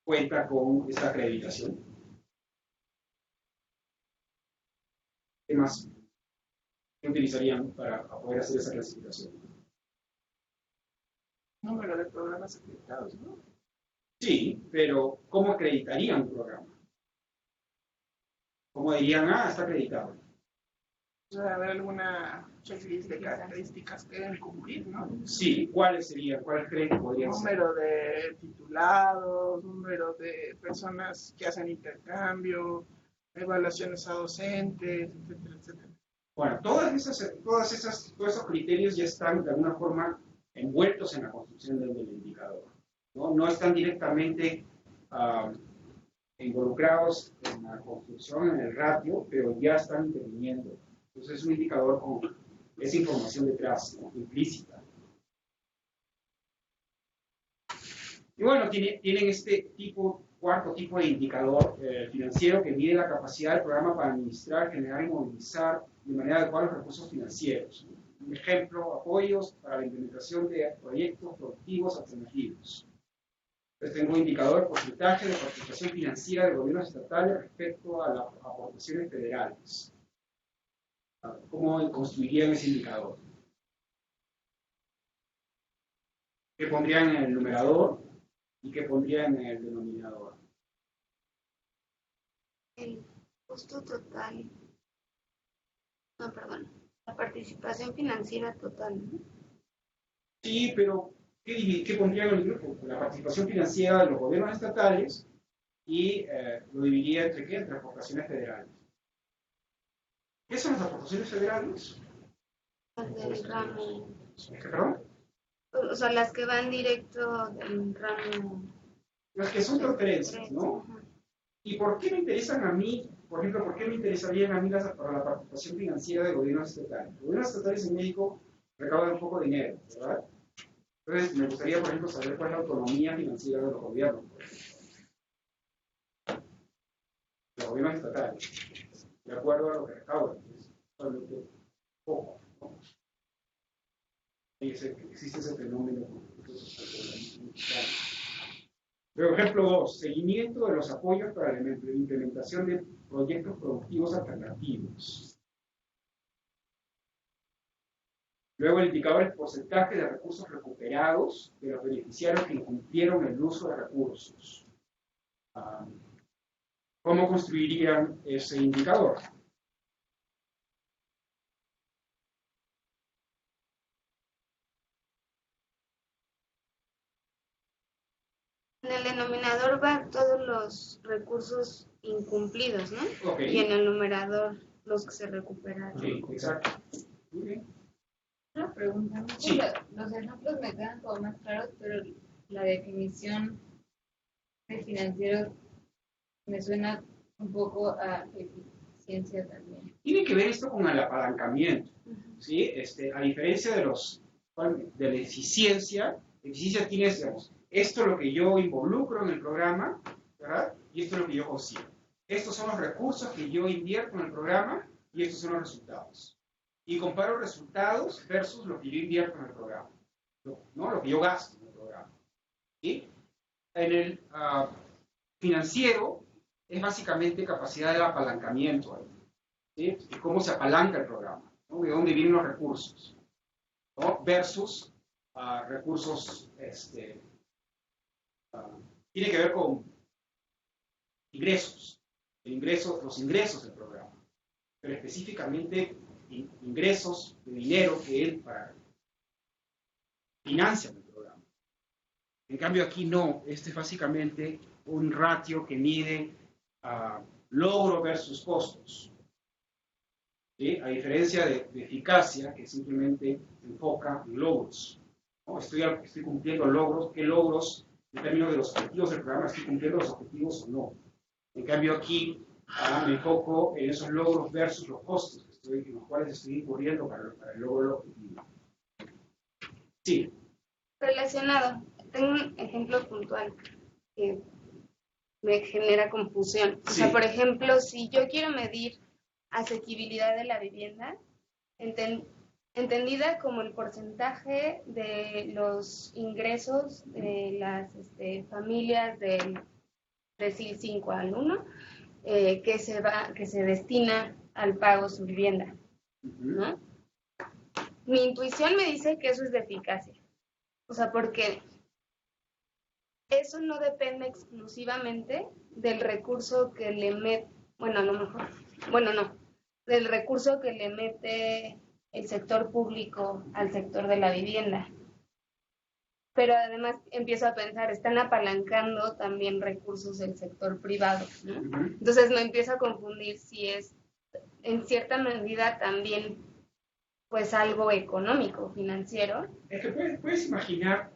cuenta con esta acreditación? ¿Qué más? ¿Qué utilizarían para poder hacer esa clasificación? Número de programas acreditados, ¿no? Sí, pero ¿cómo acreditarían un programa? ¿Cómo dirían, está acreditado? Debe haber alguna checklist de características que deben cumplir, ¿no? Sí, ¿cuáles serían? ¿Cuáles creen que podrían ser? Número de titulados, número de personas que hacen intercambio, evaluaciones a docentes, etcétera, etcétera. Bueno, todos esos criterios ya están de alguna forma envueltos en la construcción del indicador. No están directamente involucrados en la construcción, en el ratio, pero ya están interviniendo. Entonces es un indicador con esa información detrás, ¿no? Implícita. Y bueno, tienen este cuarto tipo de indicador financiero que mide la capacidad del programa para administrar, generar y movilizar de manera adecuada los recursos financieros. Un ejemplo, apoyos para la implementación de proyectos productivos alternativos. Entonces tengo un indicador porcentaje de participación financiera de gobiernos estatales respecto a las aportaciones federales. ¿Cómo construirían ese indicador? ¿Qué pondrían en el numerador y qué pondrían en el denominador? El costo total. No, perdón. La participación financiera total, ¿no? Sí, pero ¿qué pondrían en el grupo? La participación financiera de los gobiernos estatales y lo dividiría entre ¿qué? Entre aportaciones federales. ¿Qué son las aportaciones federales? Las del ramo. ¿Perdón? O sea, las que van directo del ramo. Las que son transferencias, ¿no? ¿Y por qué me interesan a mí? Por ejemplo, ¿por qué me interesarían a mí para la participación financiera de gobiernos estatales? Los gobiernos estatales en México recaudan un poco de dinero, ¿verdad? Entonces, me gustaría, por ejemplo, saber cuál es la autonomía financiera de los gobiernos. Los gobiernos estatales, de acuerdo a lo que recaudan, es solamente poco, ¿no? Existe ese fenómeno. Pero ejemplo 2, seguimiento de los apoyos para la implementación de proyectos productivos alternativos. Luego el indicador es porcentaje de recursos recuperados de los beneficiarios que incumplieron el uso de recursos. ¿Cómo construirían ese indicador? En el denominador van todos los recursos incumplidos, ¿no? Okay. Y en el numerador los que se recuperaron. Sí, exacto. Muy bien. Una pregunta. Sí. Los ejemplos me quedan como más claros, pero la definición de financiero me suena un poco a eficiencia también. Tiene que ver esto con el apalancamiento, ¿sí? A diferencia de la eficiencia tiene, digamos, esto es lo que yo involucro en el programa, ¿verdad? Y esto es lo que yo consigo. Estos son los recursos que yo invierto en el programa y estos son los resultados. Y comparo resultados versus lo que yo invierto en el programa, ¿no? Lo que yo gasto en el programa. ¿Sí? En el financiero es básicamente capacidad de apalancamiento, ¿sí? Y cómo se apalanca el programa, ¿no? De dónde vienen los recursos, ¿no? Versus recursos, tiene que ver con ingresos, los ingresos del programa, pero específicamente ingresos de dinero que él financia el programa. En cambio aquí no, es básicamente un ratio que mide logro versus costos. ¿Sí? A diferencia de eficacia, que simplemente se enfoca en logros, ¿no? Estoy cumpliendo logros, ¿qué logros? En términos de los objetivos del programa, ¿estoy cumpliendo los objetivos o no? En cambio aquí me enfoco en esos logros versus los costos en los cuales estoy incurriendo para el logro del objetivo. Sí. Relacionado, tengo un ejemplo puntual que me genera confusión. O sea, por ejemplo, si yo quiero medir asequibilidad de la vivienda, entendida como el porcentaje de los ingresos de las familias del decil 5 al 1 que se destina al pago de su vivienda, ¿no? Mi intuición me dice que eso es de eficacia. O sea, porque eso no depende exclusivamente del recurso que le mete, del recurso que le mete el sector público al sector de la vivienda. Pero además empiezo a pensar, están apalancando también recursos del sector privado, ¿no? Entonces me empiezo a confundir si es en cierta medida también pues algo económico, financiero. Es que puedes imaginar,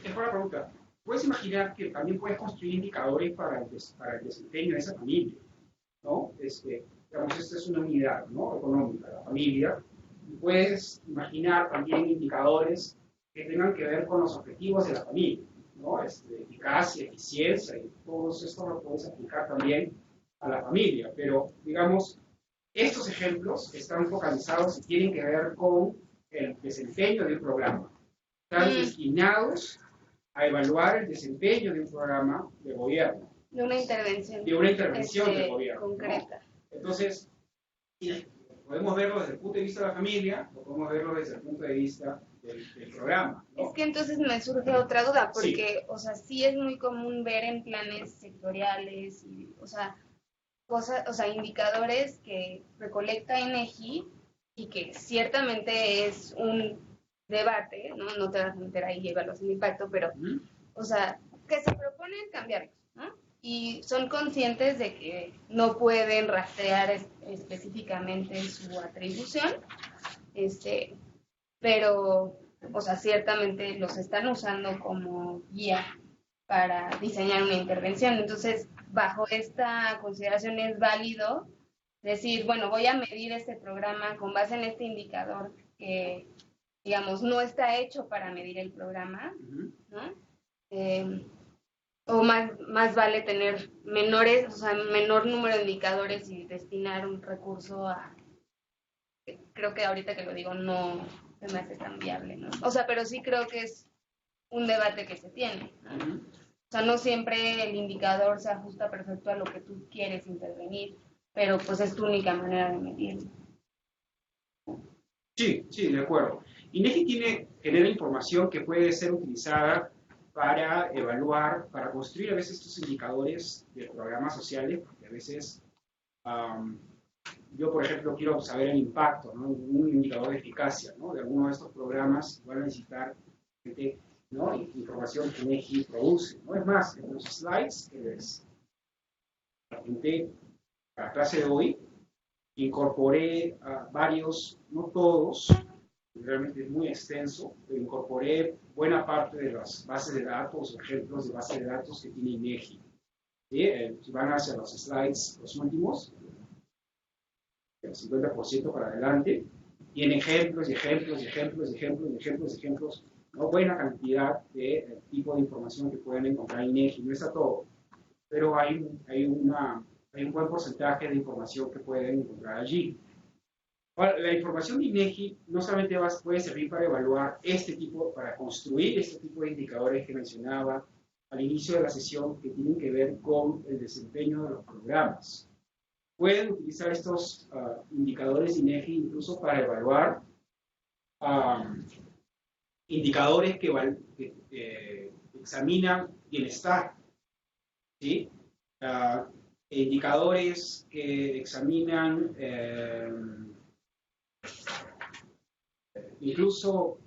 es buena pregunta, puedes imaginar que también puedes construir indicadores para el desempeño de esa familia, ¿no? Digamos, esta es una unidad, ¿no? Económica, la familia. Y puedes imaginar también indicadores que tengan que ver con los objetivos de la familia, ¿no? Eficacia, eficiencia, y todo esto lo puedes aplicar también a la familia, pero digamos, estos ejemplos están focalizados y tienen que ver con el desempeño de un programa. Están destinados a evaluar el desempeño de un programa de gobierno. De una intervención. De una intervención del gobierno. Concreta. ¿No? Entonces, podemos verlo desde el punto de vista de la familia o podemos verlo desde el punto de vista del programa, ¿no? Es que entonces me surge otra duda, porque, o sea, sí es muy común ver en planes sectoriales, y, o sea, indicadores que recolecta INEGI y que ciertamente es un debate, ¿no? No te vas a meter ahí y evaluación de impacto, pero, o sea, que se proponen cambiarlos, ¿no? Y son conscientes de que no pueden rastrear específicamente su atribución, pero o sea, ciertamente los están usando como guía para diseñar una intervención. Entonces, bajo esta consideración es válido decir, bueno, voy a medir este programa con base en este indicador que, digamos, no está hecho para medir el programa, ¿no? O más vale tener menor número de indicadores y destinar un recurso a... Creo que ahorita que lo digo no se me hace tan viable, ¿no? O sea, pero sí creo que es un debate que se tiene, ¿no? O sea, no siempre el indicador se ajusta perfecto a lo que tú quieres intervenir, pero pues es tu única manera de medirlo. Sí, de acuerdo. INEGI genera información que puede ser utilizada para evaluar, para construir a veces estos indicadores de programas sociales, porque a veces yo, por ejemplo, quiero saber el impacto, ¿no? Un indicador de eficacia, ¿no? De alguno de estos programas. Van a necesitar gente, ¿no? Información que INEGI produce, ¿no? Es más, en los slides que les presenté para la clase de hoy, incorporé varios, no todos, realmente es muy extenso, pero incorporé buena parte de las bases de datos, ejemplos de bases de datos que tiene INEGI. ¿Sí? Si van hacia los slides, los últimos, el 50% para adelante, tiene ejemplos, ¿no? Buena cantidad de tipo de información que pueden encontrar en INEGI. No está todo, pero hay un buen porcentaje de información que pueden encontrar allí. Ahora, la información de INEGI no solamente puede servir para evaluar para construir este tipo de indicadores que mencionaba al inicio de la sesión, que tienen que ver con el desempeño de los programas. Pueden utilizar estos indicadores de INEGI incluso para evaluar indicadores que examinan bienestar, ¿sí? Indicadores que examinan incluso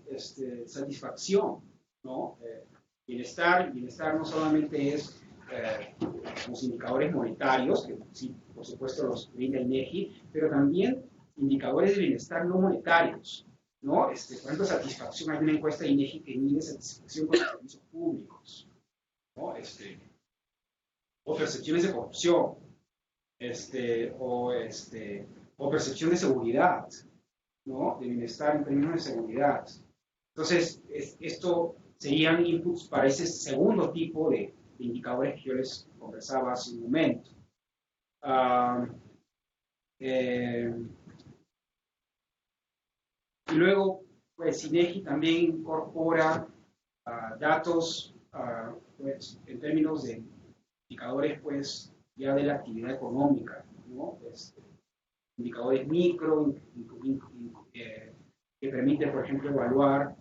satisfacción, ¿no? Bienestar no solamente es los indicadores monetarios, que sí, por supuesto los brinda INEGI, pero también indicadores de bienestar no monetarios, ¿no? Por ejemplo, satisfacción. Hay una encuesta de INEGI que mide satisfacción con los servicios públicos, ¿no? O percepciones de corrupción, o percepción de seguridad, ¿no? De bienestar en términos de seguridad. Entonces, esto serían inputs para ese segundo tipo de indicadores que yo les conversaba hace un momento. Y luego, pues, INEGI también incorpora datos, pues, en términos de indicadores, pues, ya de la actividad económica, ¿no? Indicadores micro, que permiten, por ejemplo, evaluar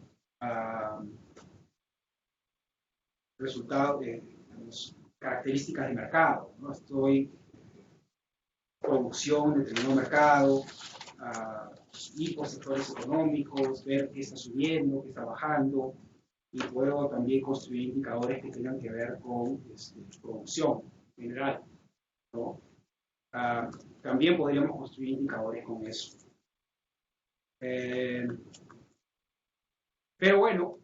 resultados de características de mercado, ¿no? Producción de determinado mercado, y por sectores económicos, ver qué está subiendo, qué está bajando, y puedo también construir indicadores que tengan que ver con producción en general, ¿no? También podríamos construir indicadores con eso. Pero bueno,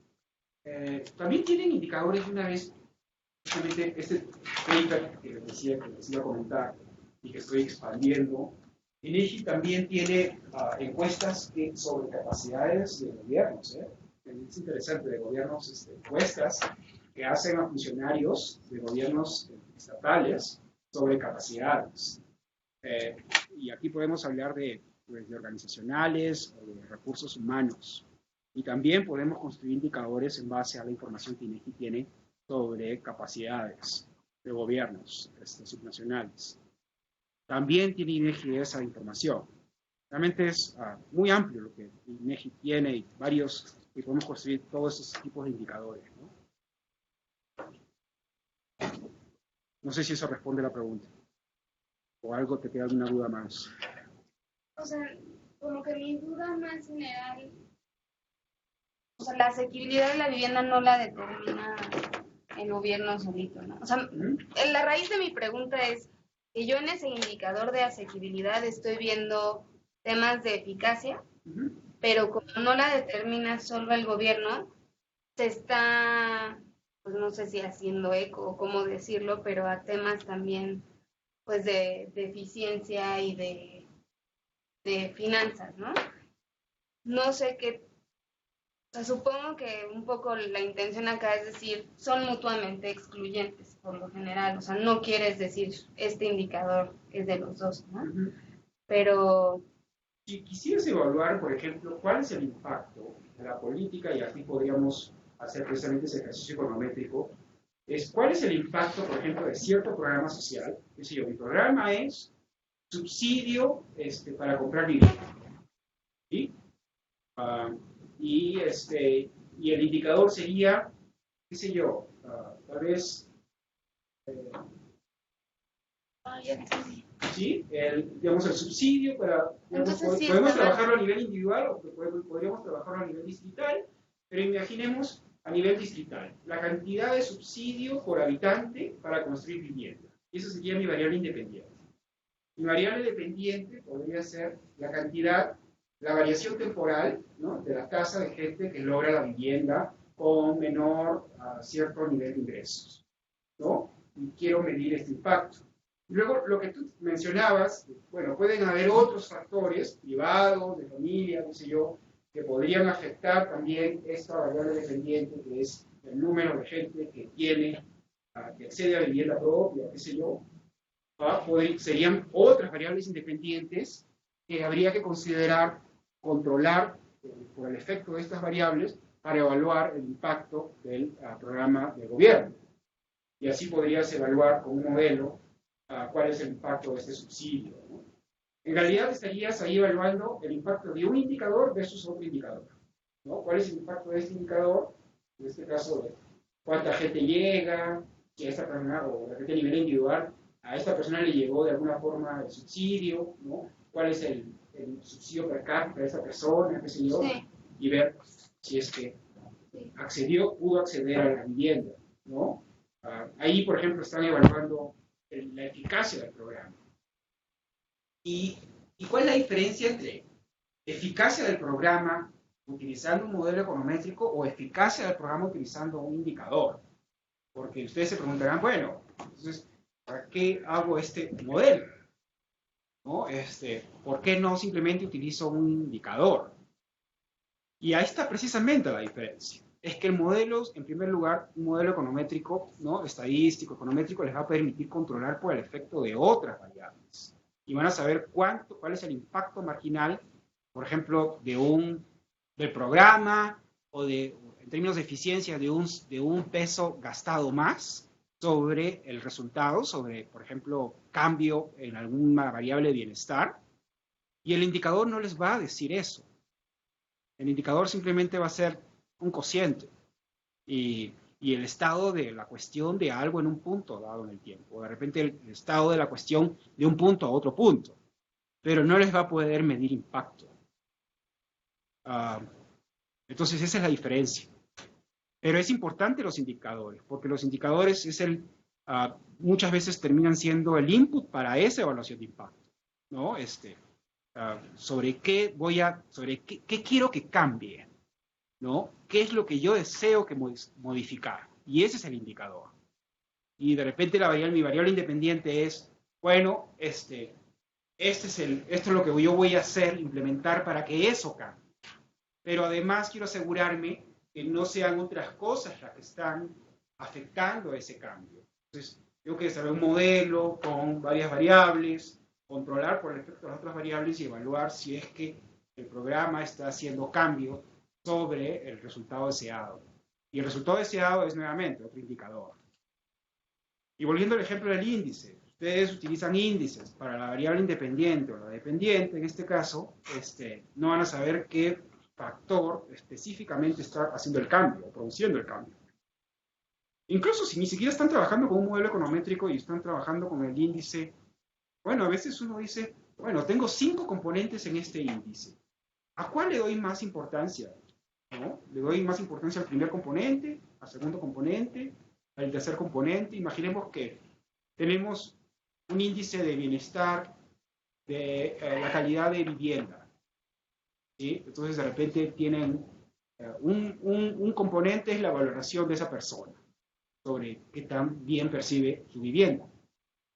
también tienen indicadores de una vez, justamente este paper que les iba a comentar y que estoy expandiendo. INEGI también tiene encuestas sobre capacidades de gobiernos, es interesante, de gobiernos, encuestas que hacen a funcionarios de gobiernos estatales sobre capacidades. Y aquí podemos hablar de organizacionales o de recursos humanos. Y también podemos construir indicadores en base a la información que INEGI tiene sobre capacidades de gobiernos subnacionales. También tiene INEGI esa información. Realmente es muy amplio lo que INEGI tiene y podemos construir todos esos tipos de indicadores, ¿no? No sé si eso responde a la pregunta. ¿O algo te queda alguna duda más? O sea, como que mi duda más general, o sea, la asequibilidad de la vivienda no la determina el gobierno solito, ¿no? O sea, la raíz de mi pregunta es que yo en ese indicador de asequibilidad estoy viendo temas de eficacia pero como no la determina solo el gobierno, se está, pues no sé si haciendo eco o cómo decirlo, pero a temas también pues de eficiencia y de finanzas, ¿no? No sé qué, o sea, supongo que un poco la intención acá es decir, son mutuamente excluyentes por lo general, o sea, no quieres decir este indicador es de los dos, ¿no? Pero si quisieras evaluar, por ejemplo, cuál es el impacto de la política, y así podríamos hacer precisamente ese ejercicio econométrico, es cuál es el impacto, por ejemplo, de cierto programa social. Es decir, mi programa es subsidio para comprar vivienda. ¿Sí? Y el indicador sería, qué sé yo, tal vez... ¿sí? Digamos, el subsidio para... Digamos, entonces, podemos trabajarlo a nivel individual o podríamos trabajarlo a nivel distrital, pero imaginemos a nivel distrital la cantidad de subsidio por habitante para construir vivienda. Y eso sería mi variable independiente. Mi variable dependiente podría ser la cantidad, la variación temporal, ¿no?, de la tasa de gente que logra la vivienda con menor cierto nivel de ingresos, ¿no? Y quiero medir este impacto. Luego, lo que tú mencionabas, bueno, pueden haber otros factores privados, de familia, qué sé yo, que podrían afectar también esta variable dependiente, que es el número de gente que tiene, que accede a vivienda propia, qué sé yo. Serían otras variables independientes que habría que considerar, controlar por el efecto de estas variables para evaluar el impacto del programa de gobierno. Y así podrías evaluar con un modelo cuál es el impacto de este subsidio, ¿no? En realidad estarías ahí evaluando el impacto de un indicador versus otro indicador, ¿no? ¿Cuál es el impacto de este indicador? En este caso, de cuánta gente llega, si a esta persona, o la gente a nivel individual, a esta persona le llegó de alguna forma el subsidio, ¿no? ¿Cuál es el subsidio per cápita de esa persona, qué sé yo? Sí. Y ver si es que pudo acceder a la vivienda, ¿no? Ahí, por ejemplo, están evaluando la eficacia del programa. ¿Y cuál es la diferencia entre eficacia del programa utilizando un modelo econométrico o eficacia del programa utilizando un indicador? Porque ustedes se preguntarán, bueno, entonces, ¿para qué hago este modelo? ¿No? ¿Por qué no simplemente utilizo un indicador? Y ahí está precisamente la diferencia. Es que el modelo, en primer lugar, un modelo econométrico, ¿no?, estadístico, econométrico, les va a permitir controlar por el efecto de otras variables. Y van a saber cuál es el impacto marginal, por ejemplo, del programa o en términos de eficiencia de un peso gastado más sobre el resultado, sobre, por ejemplo, cambio en alguna variable de bienestar. Y el indicador no les va a decir eso. El indicador simplemente va a ser un cociente y el estado de la cuestión de algo en un punto dado en el tiempo, o de repente el estado de la cuestión de un punto a otro punto, pero no les va a poder medir impacto. Entonces esa es la diferencia. Pero es importante los indicadores, porque los indicadores muchas veces terminan siendo el input para esa evaluación de impacto, ¿no? Sobre qué quiero que cambie, ¿no? ¿Qué es lo que yo deseo que modificar? Y ese es el indicador. Y de repente mi variable independiente es, bueno, esto es lo que yo voy a implementar para que eso cambie. Pero además quiero asegurarme que no sean otras cosas las que están afectando ese cambio. Entonces, tengo que desarrollar un modelo con varias variables, controlar por el efecto de las otras variables y evaluar si es que el programa está haciendo cambios sobre el resultado deseado. Y el resultado deseado es nuevamente otro indicador. Y volviendo al ejemplo del índice, ustedes utilizan índices para la variable independiente o la dependiente, en este caso, no van a saber qué factor específicamente está haciendo el cambio o produciendo el cambio. Incluso si ni siquiera están trabajando con un modelo econométrico y están trabajando con el índice, bueno, a veces uno dice, bueno, tengo 5 componentes en este índice. ¿A cuál le doy más importancia? ¿No? ¿Le doy más importancia al primer componente, al segundo componente, al tercer componente? Imaginemos que tenemos un índice de bienestar de la calidad de vivienda. ¿sí? Entonces, de repente tienen un componente es la valoración de esa persona sobre qué tan bien percibe su vivienda.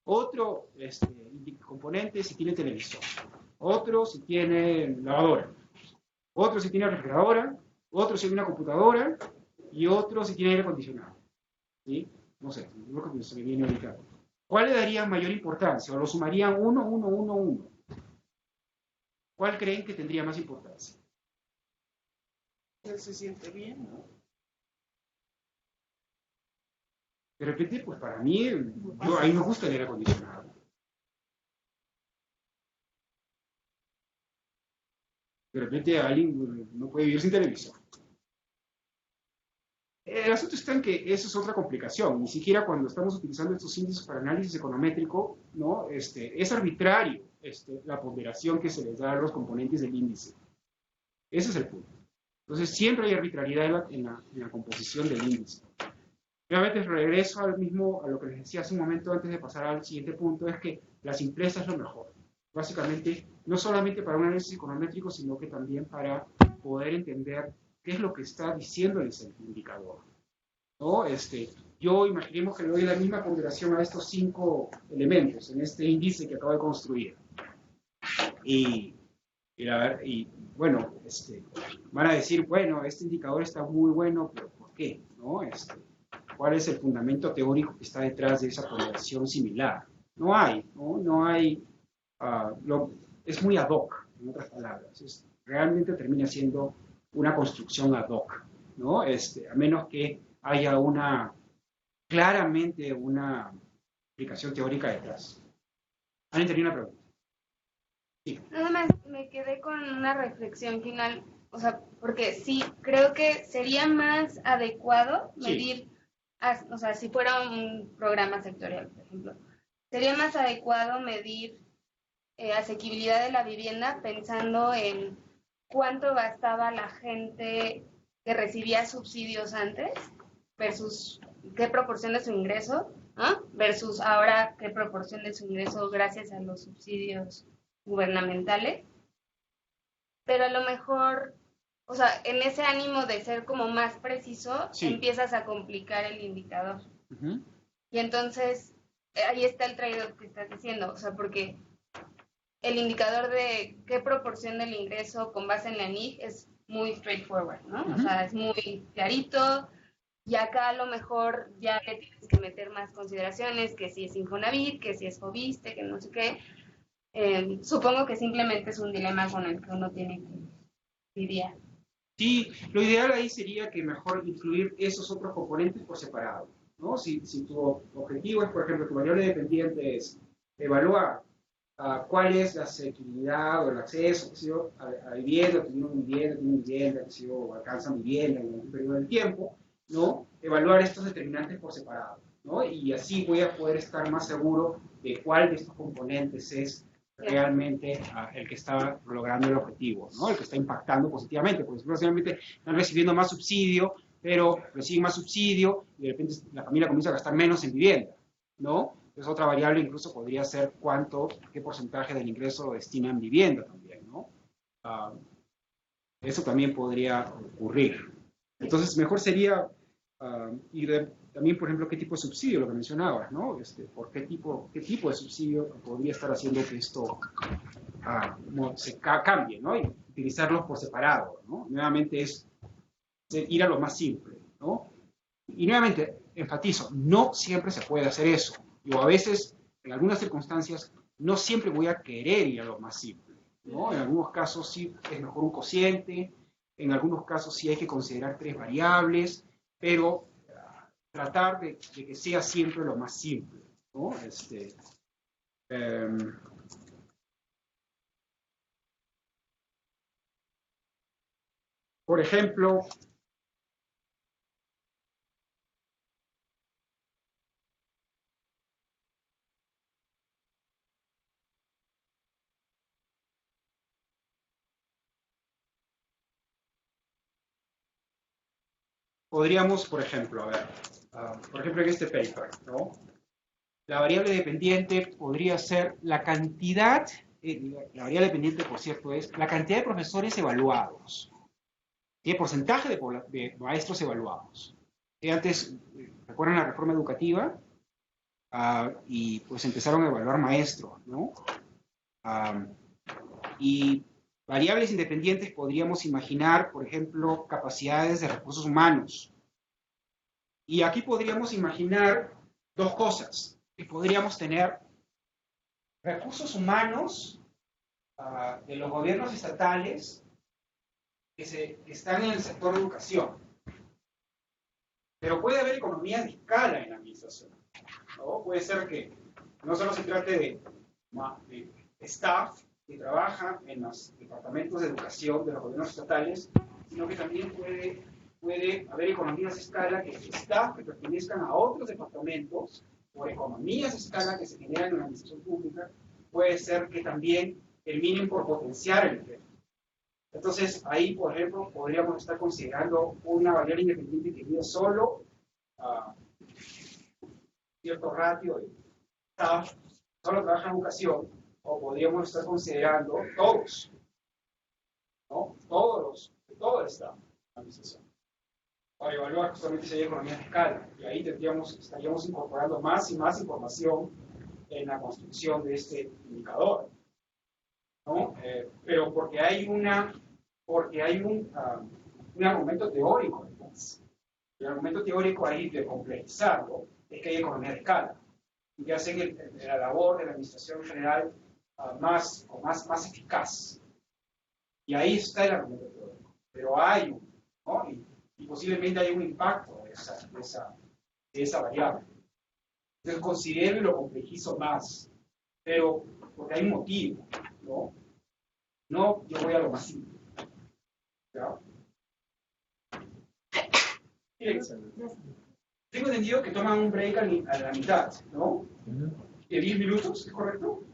Otro componente si tiene televisor. Otro si tiene lavadora. Otro si tiene refrigeradora. Otro si tiene una computadora. Y otro si tiene aire acondicionado. ¿Sí? No sé, lo que se me viene ahorita. ¿Cuál le darían mayor importancia? ¿O lo sumarían 1, 1, 1, 1? ¿Cuál creen que tendría más importancia? Él se siente bien, ¿no? De repente, pues para mí, a mí me gusta el aire acondicionado. De repente alguien no puede vivir sin televisor. El asunto está en que eso es otra complicación. Ni siquiera cuando estamos utilizando estos índices para análisis econométrico, ¿no? Es arbitrario la ponderación que se les da a los componentes del índice. Ese es el punto. Entonces, siempre hay arbitrariedad en la composición del índice. Nuevamente regreso a lo que les decía hace un momento antes de pasar al siguiente punto, es que la simpleza es lo mejor. Básicamente, no solamente para un análisis econométrico, sino que también para poder entender qué es lo que está diciéndoles el indicador, ¿no? Yo imaginemos que le doy la misma ponderación a estos 5 elementos en este índice que acabo de construir. Y bueno, van a decir, bueno, este indicador está muy bueno, pero ¿por qué? ¿No? ¿Cuál es el fundamento teórico que está detrás de esa ponderación similar? No hay, ¿no? Es muy ad hoc, en otras palabras. Realmente termina siendo una construcción ad hoc, ¿no? A menos que haya claramente una explicación teórica detrás. ¿Alguien tenía una pregunta? Sí. Nada más me quedé con una reflexión final, o sea, porque sí, creo que sería más adecuado medir, o sea, si fuera un programa sectorial, por ejemplo, sería más adecuado medir asequibilidad de la vivienda pensando en cuánto gastaba la gente que recibía subsidios antes versus qué proporción de su ingreso, ¿no? Versus ahora qué proporción de su ingreso gracias a los subsidios gubernamentales. Pero a lo mejor, o sea, en ese ánimo de ser como más preciso, empiezas a complicar el indicador. Uh-huh. Y entonces, ahí está el trade-off que estás diciendo, o sea, porque el indicador de qué proporción del ingreso con base en la NIC es muy straightforward, ¿no? Uh-huh. O sea, es muy clarito, y acá a lo mejor ya le tienes que meter más consideraciones, que si es Infonavit, que si es Fobiste, que no sé qué. Supongo que simplemente es un dilema con el que uno tiene que lidiar. Sí, lo ideal ahí sería que mejor incluir esos otros componentes por separado, ¿no? Si tu objetivo es, por ejemplo, tu variable dependiente es evaluar cuál es la asequibilidad o el acceso a vivienda, tienen vivienda, que si alcanzan vivienda en un periodo de tiempo, ¿no? Evaluar estos determinantes por separado, ¿no? Y así voy a poder estar más seguro de cuál de estos componentes es realmente el que está logrando el objetivo, ¿no? El que está impactando positivamente, porque posiblemente están recibiendo más subsidio, pero reciben más subsidio y de repente la familia comienza a gastar menos en vivienda, ¿no? Entonces otra variable incluso podría ser qué porcentaje del ingreso destina en vivienda también, ¿no? Eso también podría ocurrir. Entonces mejor sería ir también, por ejemplo, qué tipo de subsidio, lo que mencionabas, ¿no? Por qué tipo de subsidio podría estar haciendo que esto se cambie, ¿no? Y utilizarlos por separado, ¿no? Nuevamente es ir a lo más simple, ¿no? Y nuevamente, enfatizo, no siempre se puede hacer eso. Yo a veces, en algunas circunstancias, no siempre voy a querer ir a lo más simple, ¿no? En algunos casos sí es mejor un cociente, en algunos casos sí hay que considerar 3 variables, pero tratar de que sea siempre lo más simple, ¿no? Por ejemplo, podríamos, por ejemplo, a ver, por ejemplo en este paper, ¿no? La variable dependiente podría ser la cantidad la variable dependiente, por cierto, es la cantidad de profesores evaluados. ¿Qué porcentaje de maestros evaluados? Que antes, ¿recuerdan la reforma educativa? Y pues empezaron a evaluar maestros, ¿no? Y variables independientes podríamos imaginar, por ejemplo, capacidades de recursos humanos. Y aquí podríamos imaginar dos cosas. Que podríamos tener recursos humanos de los gobiernos estatales que están en el sector de educación. Pero puede haber economías de escala en la administración, ¿no? Puede ser que no solo se trate de staff que trabaja en los departamentos de educación de los gobiernos estatales, sino que también puede haber economías de escala que staff que pertenezcan a otros departamentos, o economías de escala que se generan en la administración pública, puede ser que también terminen por potenciar el efecto. Entonces, ahí, por ejemplo, podríamos estar considerando una variable independiente que mide solo cierto ratio de staff, solo trabaja en educación, o podríamos estar considerando todos, ¿no? Todo el staff de la administración, para evaluar justamente si hay economía de escala. Y ahí estaríamos incorporando más y más información en la construcción de este indicador, ¿no? Pero porque hay un argumento teórico, entonces. El argumento teórico ahí de complejizarlo es que hay economía de escala y que hacen la labor de la administración general más eficaz. Y ahí está el argumento teórico. Pero hay ¿no? Y posiblemente hay un impacto de esa variable. Entonces considero y lo complejizo más, pero porque hay un motivo, ¿no? No, yo voy a lo más simple. ¿Ya? Tengo entendido que toman un break a la mitad, ¿no? ¿De 10 minutos? ¿Es correcto?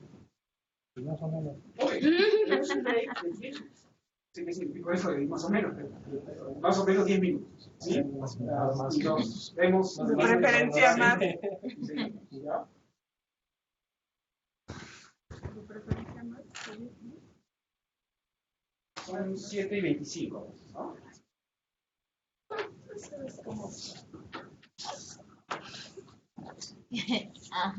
Más o menos. Ok, tenemos un break de 10 minutos. Sí, ¿qué significa eso de más o menos? Más o menos 10 minutos. ¿Sí? Y nos vemos. De preferencia más. ¿Ya? Son 7:25, ¿no? Ah.